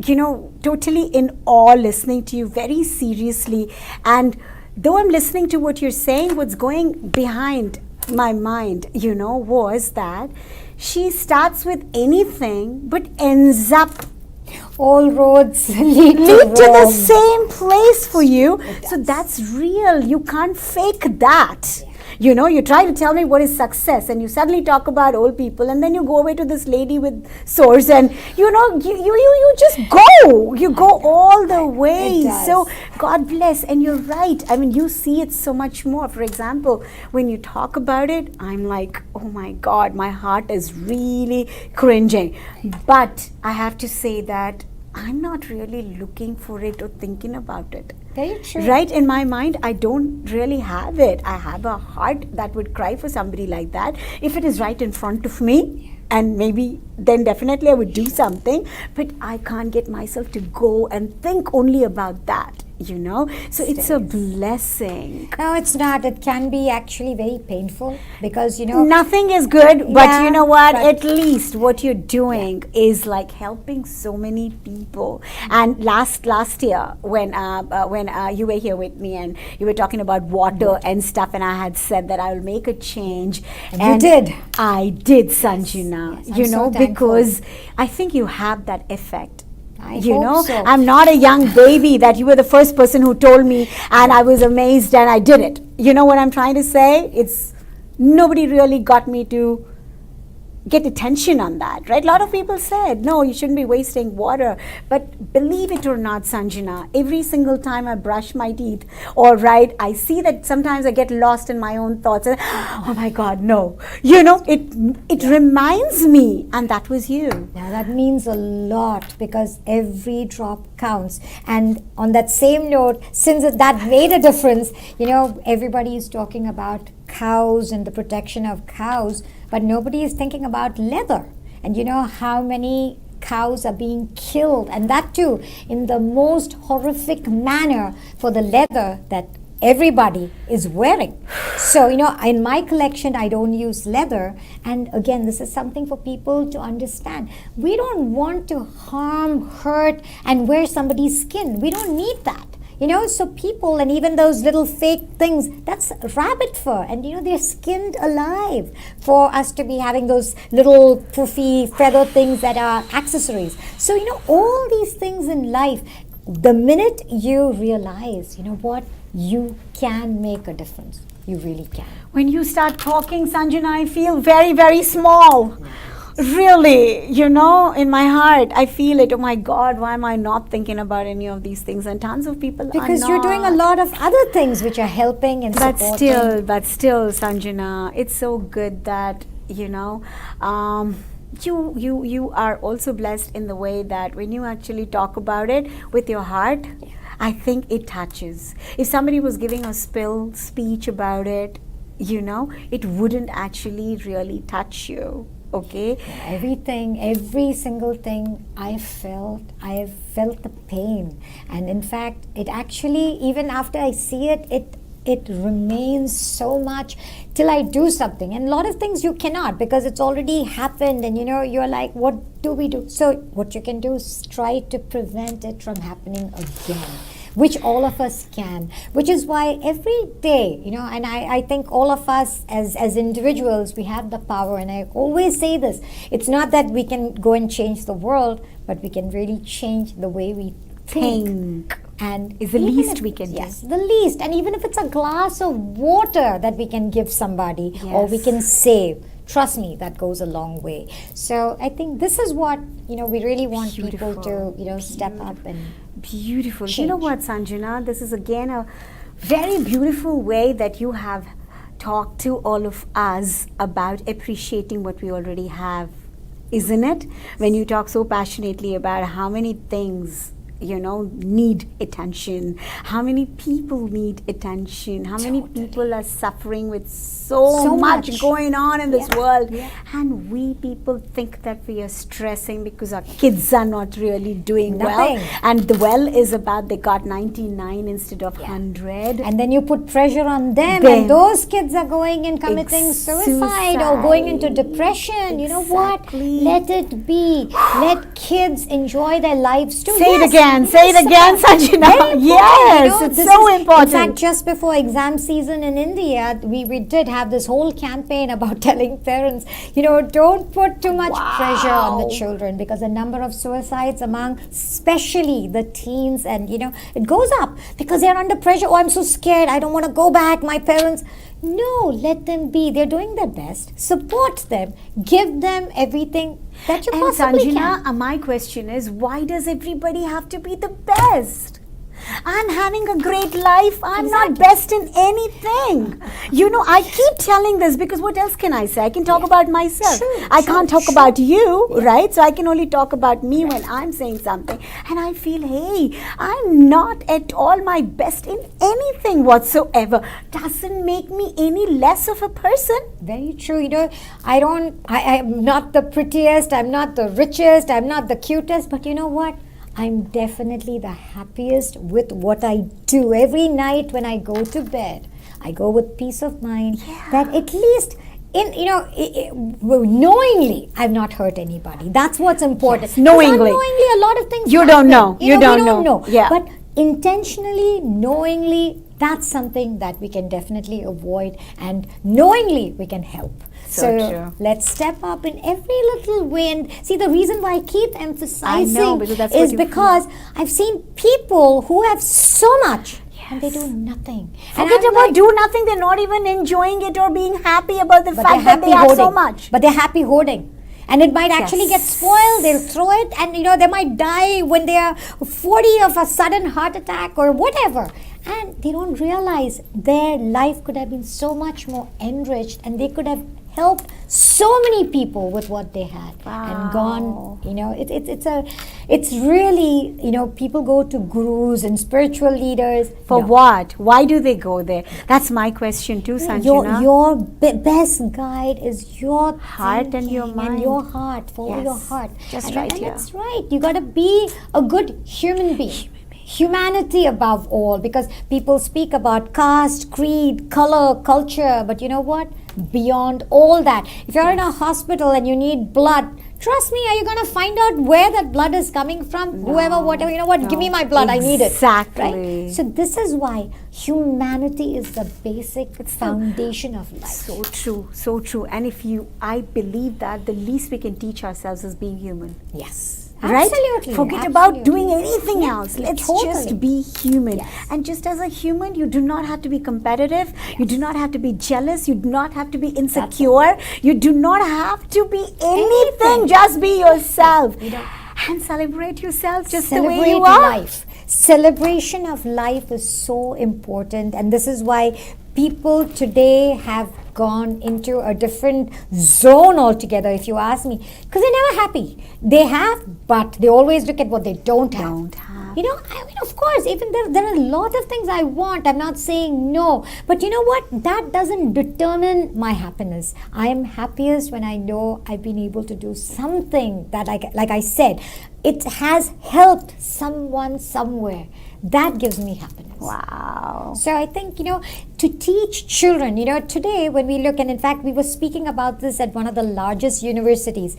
totally in awe listening to you very seriously. And though I'm listening to what you're saying, what's going behind my mind, was that she starts with anything but ends up all roads lead to the Rome. same place for you. So that's real. You can't fake that. You try to tell me what is success, and you suddenly talk about old people, and then you go away to this lady with swords, and you just go. You go all the way. It does. So God bless. And you're right. I mean, you see it so much more. For example, when you talk about it, I'm like, oh my God, my heart is really cringing. But I have to say that I'm not really looking for it or thinking about it. Very true. Right, in my mind, I don't really have it. I have a heart that would cry for somebody like that. If it is right in front of me, and maybe then definitely I would do something, but I can't get myself to go and think only about that. So it's a blessing. No, it's not. It can be actually very painful because, Nothing is good, but Yeah, you know what? but- At least what you're doing is like helping so many people. And last year, when you were here with me and you were talking about water and stuff, and I had said that I will make a change. And you did. I did, Sanjana. Yes, I'm so thankful. Because I think you have that effect. I hope so. I'm not a young baby that you were the first person who told me, and I was amazed and I did it. You know what I'm trying to say? It's nobody really got me to get attention on that, right? A lot of people said, no, you shouldn't be wasting water. But believe it or not, Sanjana, every single time I brush my teeth or write, I see that sometimes I get lost in my own thoughts. And, oh my God, no. It reminds me, and that was you. Now that means a lot because every drop counts. And on that same note, since that made a difference, everybody is talking about cows and the protection of cows, but nobody is thinking about leather. And how many cows are being killed, and that too in the most horrific manner for the leather that everybody is wearing. So, in my collection, I don't use leather. And again, this is something for people to understand. We don't want to harm, hurt, and wear somebody's skin. We don't need that. So people, and even those little fake things, that's rabbit fur, and they're skinned alive for us to be having those little poofy feather things that are accessories. So all these things in life, the minute you realize, what, you can make a difference. You really can. When you start talking, Sanjana, I feel very, very small. Really, in my heart, I feel it. Oh my God, why am I not thinking about any of these things? And tons of people are Because not. you're doing a lot of other things which are helping and supporting. But still, Sanjana, it's so good that, you are also blessed in the way that when you actually talk about it with your heart, I think it touches. If somebody was giving a speech about it, it wouldn't actually really touch you. Okay. Every single thing I have felt the pain. And in fact, it actually, even after I see it, it remains so much till I do something. And a lot of things you cannot, because it's already happened, and you're like, what do we do? So what you can do is try to prevent it from happening again, which all of us can, which is why every day, and I think all of us as individuals, we have the power. And I always say this, it's not that we can go and change the world, but we can really change the way we think. And is the least we can do. Yes, the least. And even if it's a glass of water that we can give somebody, or we can save, trust me, that goes a long way. So I think this is what, we really want people to, step up and beautiful. change. You know what, Sanjana? This is again a very beautiful way that you have talked to all of us about appreciating what we already have, isn't it? When you talk so passionately about how many things need attention, how many people need attention, how many people are suffering with so much going on in this world, and we people think that we are stressing because our kids are not really doing well, and the is about they got 99 instead of 100, and then you put pressure on them, and those kids are going and committing suicide or going into depression. You know what, let it be. Let kids enjoy their lives too. Say it again, Sanjana. Yes, it's so important. In fact, just before exam season in India, we did have this whole campaign about telling parents, don't put too much pressure on the children, because the number of suicides among especially the teens, and it goes up because they're under pressure. Oh, I'm so scared, I don't want to go back, my parents. No, let them be. They're doing their best. Support them. Give them everything that you possibly can. Sanjana, my question is, why does everybody have to be the best? I'm having a great life. I'm not best in anything. I keep telling this because what else can I say? I can talk about myself. I can't talk about you, right? So I can only talk about me when I'm saying something. And I feel, hey, I'm not at all my best in anything whatsoever. Doesn't make me any less of a person. Very true. I'm not the prettiest, I'm not the richest, I'm not the cutest, but you know what? I'm definitely the happiest with what I do. Every night when I go to bed, I go with peace of mind that at least knowingly I've not hurt anybody. That's what's important. Yes, knowingly. Unknowingly, a lot of things you happen. don't know. We don't know. Yeah. But intentionally, knowingly, that's something that we can definitely avoid, and knowingly we can help. So true. Let's step up in every little way. And see, the reason why I keep emphasizing is because I've seen people who have so much and they do nothing. Forget about do nothing. They're not even enjoying it or being happy about the fact that they have so much. But they're happy hoarding. And it might actually get spoiled. They'll throw it, and they might die when they are 40 of a sudden heart attack or whatever. And they don't realize their life could have been so much more enriched, and they could have helped so many people with what they had and gone. It's really, people go to gurus and spiritual leaders. For what? Why do they go there? That's my question too, Sanjana. Your best guide is your heart and your mind. And your heart. Follow your heart. Just and that's right. You got to be a good human being. Humanity above all, because people speak about caste, creed, color, culture, but you know what? Beyond all that, if you're in a hospital and you need blood, Trust me, are you going to find out where that blood is coming from? Whoever, whatever, you know what, give me my blood, I need it. Exactly. Right? So this is why humanity is the basic foundation of life. So true, so true. And I believe that the least we can teach ourselves is being human. Yes. Right? Absolutely. Forget absolutely. about doing anything else. Let's totally. just be human. Yes. And just as a human, you do not have to be competitive. You do not have to be jealous. You do not have to be insecure. You do not have to be anything. Just be yourself. And celebrate yourself just the way you are. Life. Celebration of life is so important, and this is why people today have gone into a different zone altogether, if you ask me, because they're never happy. They have, but they always look at what they don't have. You know, I mean, of course, even there are a lot of things I want. I'm not saying no. But you know what? That doesn't determine my happiness. I am happiest when I know I've been able to do something that, like I said, it has helped someone somewhere. That gives me happiness. Wow. So I think, you know, to teach children, you know, today when we look, and in fact, we were speaking about this at one of the largest universities.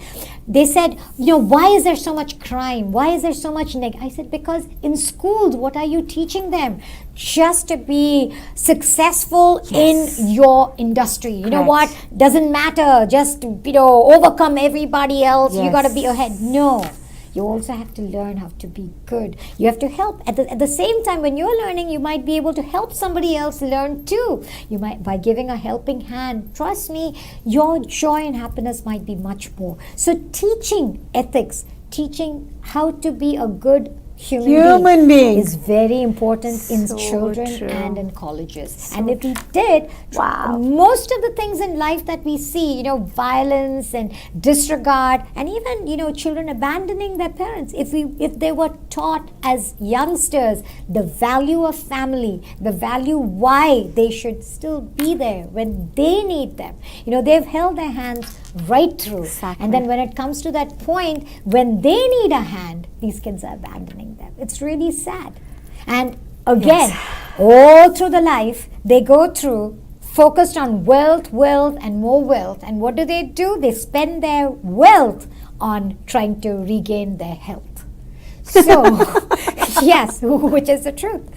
They said, you know, why is there so much crime? Why is there so much I said, because in schools, what are you teaching them? Just to be successful in your industry. You know what? Doesn't matter. Just, you know, overcome everybody else. You got to be ahead. No. You also have to learn how to be good. You have to help. At the same time, when you're learning, you might be able to help somebody else learn too. You might, by giving a helping hand. Trust me, your joy and happiness might be much more. So teaching ethics, teaching how to be a good human being is very important in children and in colleges. And if we did, most of the things in life that we see, you know, violence and disregard, and even, you know, children abandoning their parents, if they were taught as youngsters the value of family, the value why they should still be there when they need them, you know, they've held their hands right through. And then when it comes to that point when they need a hand, these kids are abandoning them. It's really sad. And again, all through the life, they go through focused on wealth, and more wealth. And what do? They spend their wealth on trying to regain their health. So, yes, which is the truth.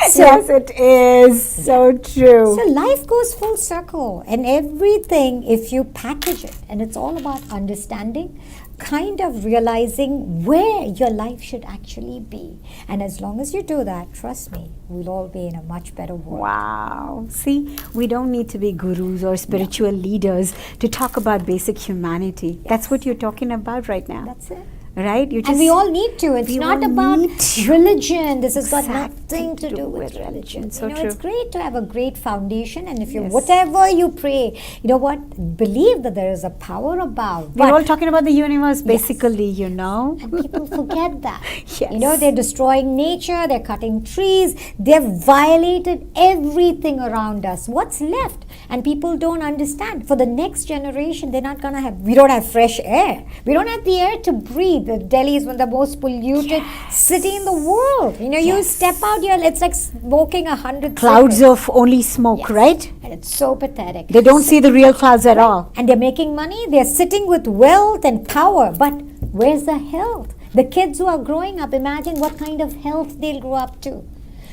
So, yes, it is. So true. So life goes full circle, and everything, if you package it, and it's all about understanding, kind of realizing where your life should actually be. And as long as you do that, trust me, we'll all be in a much better world. Wow. See, we don't need to be gurus or spiritual leaders to talk about basic humanity. That's what you're talking about right now. That's it. Right? And we all need to. It's not about religion. This has got nothing to do with religion. So you know, true. it's great to have a great foundation, and if you whatever you pray, you know what, believe that there is a power above. We're all talking about the universe, basically, you know. And people forget that. You know, they're destroying nature, they're cutting trees, they've violated everything around us. What's left? And people don't understand. For the next generation, they're not going to have, we don't have fresh air. We don't have the air to breathe. Delhi is one of the most polluted city in the world. You know, you step out here, it's like smoking 100 clouds cigarettes. of only smoke, right? And it's so pathetic. They don't see the real clouds at all. And they're making money, they're sitting with wealth and power. But where's the health? The kids who are growing up, imagine what kind of health they'll grow up to.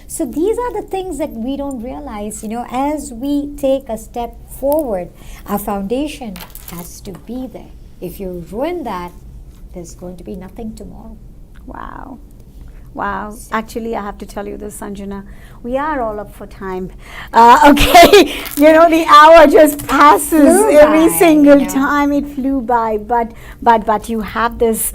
So these are the things that we don't realize, you know, as we take a step forward, our foundation has to be there. If you ruin that, there's going to be nothing tomorrow. Wow. Wow. Actually, I have to tell you this, Sanjana. We are all up for time. Okay. You know, the hour just passes every single time. It flew by. But you have this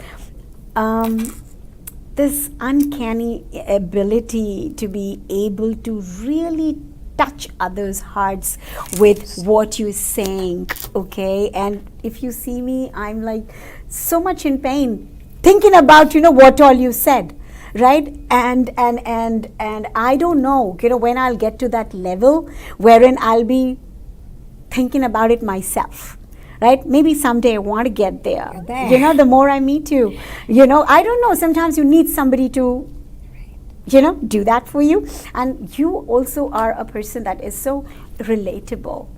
this uncanny ability to be able to really touch others' hearts with what you're saying, okay? And if you see me, I'm like so much in pain thinking about, you know, what all you said, right? And I don't know, you know, when I'll get to that level wherein I'll be thinking about it myself. Right? Maybe someday I want to get there. You know, the more I meet you, you know, I don't know, sometimes you need somebody to, you know, do that for you. And you also are a person that is so relatable.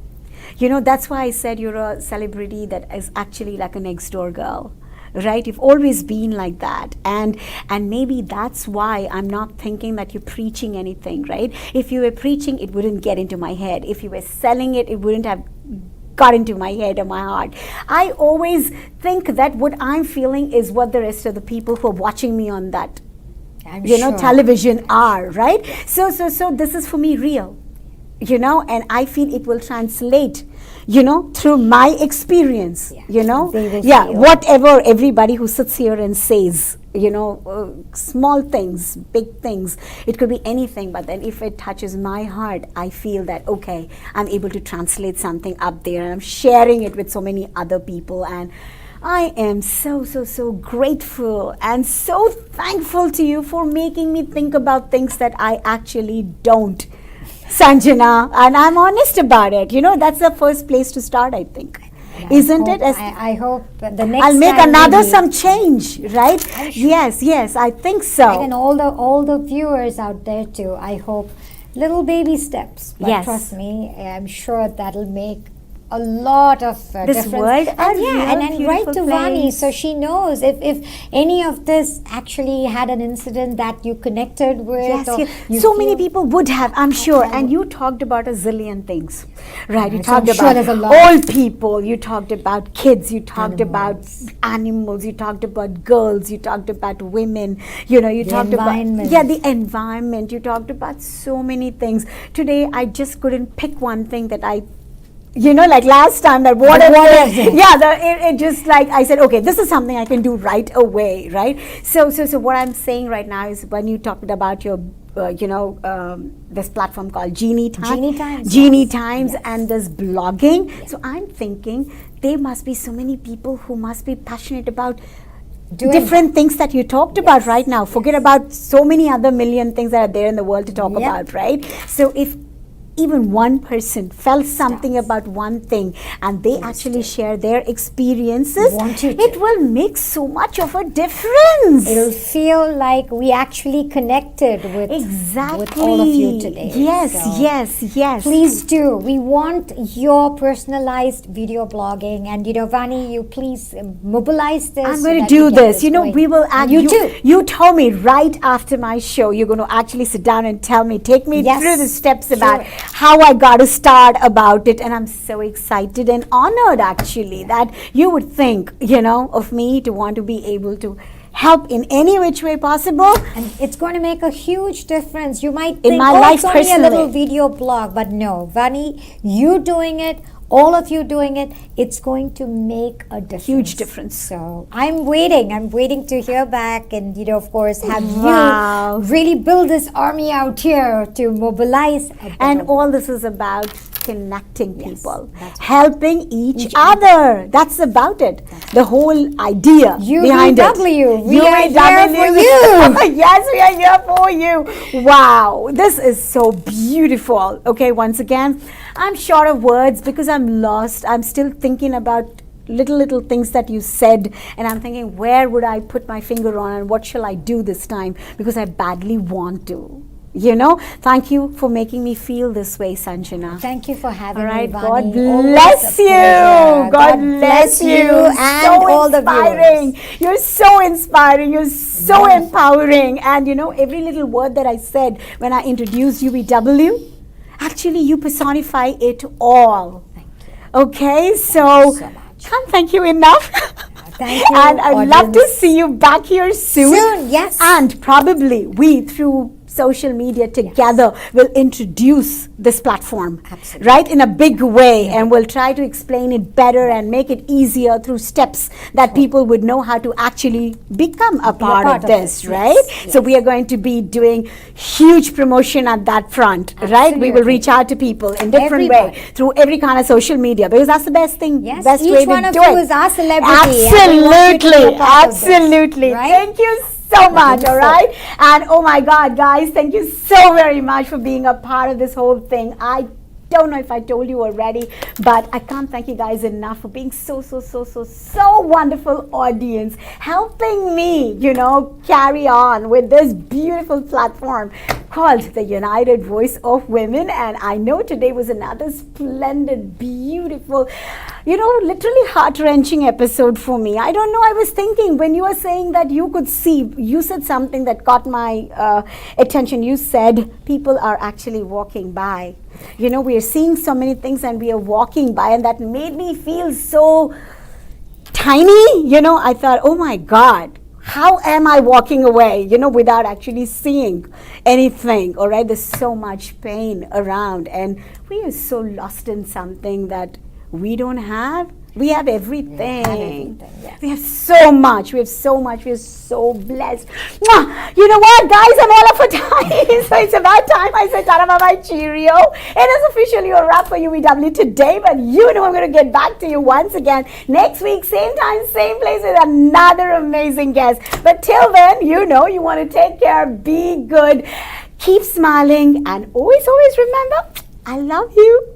You know, that's why I said you're a celebrity that is actually like a next door girl. right? You've always been like that, and maybe that's why I'm not thinking that you're preaching anything, right? If you were preaching, it wouldn't get into my head. If you were selling it, it wouldn't have got into my head or my heart. I always think that what I'm feeling is what the rest of the people who are watching me on that television are, right? So this is for me real, and I feel it will translate, through my experience, whatever everybody who sits here and says, small things, big things, it could be anything, but then if it touches my heart, I feel that, okay, I'm able to translate something up there, and I'm sharing it with so many other people, and I am so grateful and so thankful to you for making me think about things that I actually don't, Sanjana, and I'm honest about it. That's the first place to start, I think. Isn't it? I hope the next I'll make time another some change, right? Sure. Yes, I think so. Right, and all the viewers out there too, I hope little baby steps. But trust me, I'm sure that'll make a lot of this difference. world And right to Vani, so she knows if any of this actually had an incident that you connected with. Yes. So many people would have, I'm sure. And you talked about a zillion things, right? You talked about old people, you talked about kids, you talked about animals, you talked about girls, you talked about women, you talked about the environment, you talked about so many things. Today I just couldn't pick one thing that I like last time, that it just like I said, okay, this is something I can do right away, right? So what I'm saying right now is, when you talked about your this platform called Genie Times, and this blogging, so I'm thinking there must be so many people who must be passionate about different things that you talked about right now. Forget about so many other million things that are there in the world to talk about, right? So if even one person felt something about one thing and they actually share their experiences, it will make so much of a difference. It'll feel like we actually connected with all of you today. Yes. Please do. We want your personalized video blogging, and Vani, you please mobilize this. I'm going to do this. We will act. You told me right after my show, you're going to actually sit down and take me through the steps about how I got to start about it, and I'm so excited and honored actually that you would think, of me to want to be able to help in any which way possible. And it's going to make a huge difference. You might think, in my life it's only a little video blog, but no, Vani, you doing it, all of you doing it, it's going to make a difference. Huge difference. So I'm waiting to hear back, and of course have you really build this army out here to mobilize. And all this is about connecting people, helping each other. That's about it. The whole idea behind it. We are here for you. Yes, we are here for you. Wow, this is so beautiful. Okay, once again, I'm short of words because I'm lost. I'm still thinking about little things that you said, and I'm thinking, where would I put my finger on, and what shall I do this time, because I badly want to. Thank you for making me feel this way, Sanjana. Thank you for having me, Vani. God bless you. God bless you. And so all inspiring. The viewers. You're so inspiring. You're so empowering. And every little word that I said when I introduced UBW, actually you personify it all. Thank you. Okay, so can't thank you enough. Thank you. And I'd love to see you back here soon. Yes. And probably we, through social media together, will introduce this platform, right, in a big way, and we'll try to explain it better and make it easier through steps that people would know how to actually become a part of this, right? So we are going to be doing huge promotion at that front, right? We will reach out to people in different way through every kind of social media, because that's the best thing, best way to do it. Each one of you is our celebrity. Absolutely. Right? Thank you so much, all right? And oh my God, guys, thank you so very much for being a part of this whole thing. I don't know if I told you already, but I can't thank you guys enough for being so wonderful audience, helping me, carry on with this beautiful platform called the United Voice of Women. And I know today was another splendid, beautiful, literally heart-wrenching episode for me. I don't know, I was thinking when you were saying that you could see, you said something that caught my attention. You said people are actually walking by. We are seeing so many things and we are walking by, and that made me feel so tiny. I thought, oh my God, how am I walking away, without actually seeing anything, all right? There's so much pain around, and we are so lost in something that we don't have. We have everything. Yes. We have so much. We are so blessed. Mwah! You know what, guys? I'm all up for time. So it's about time I said tara bye cheerio. It is officially a wrap for UEW today, but I'm going to get back to you once again next week, same time, same place, with another amazing guest. But till then, you want to take care, be good, keep smiling, and always remember, I love you.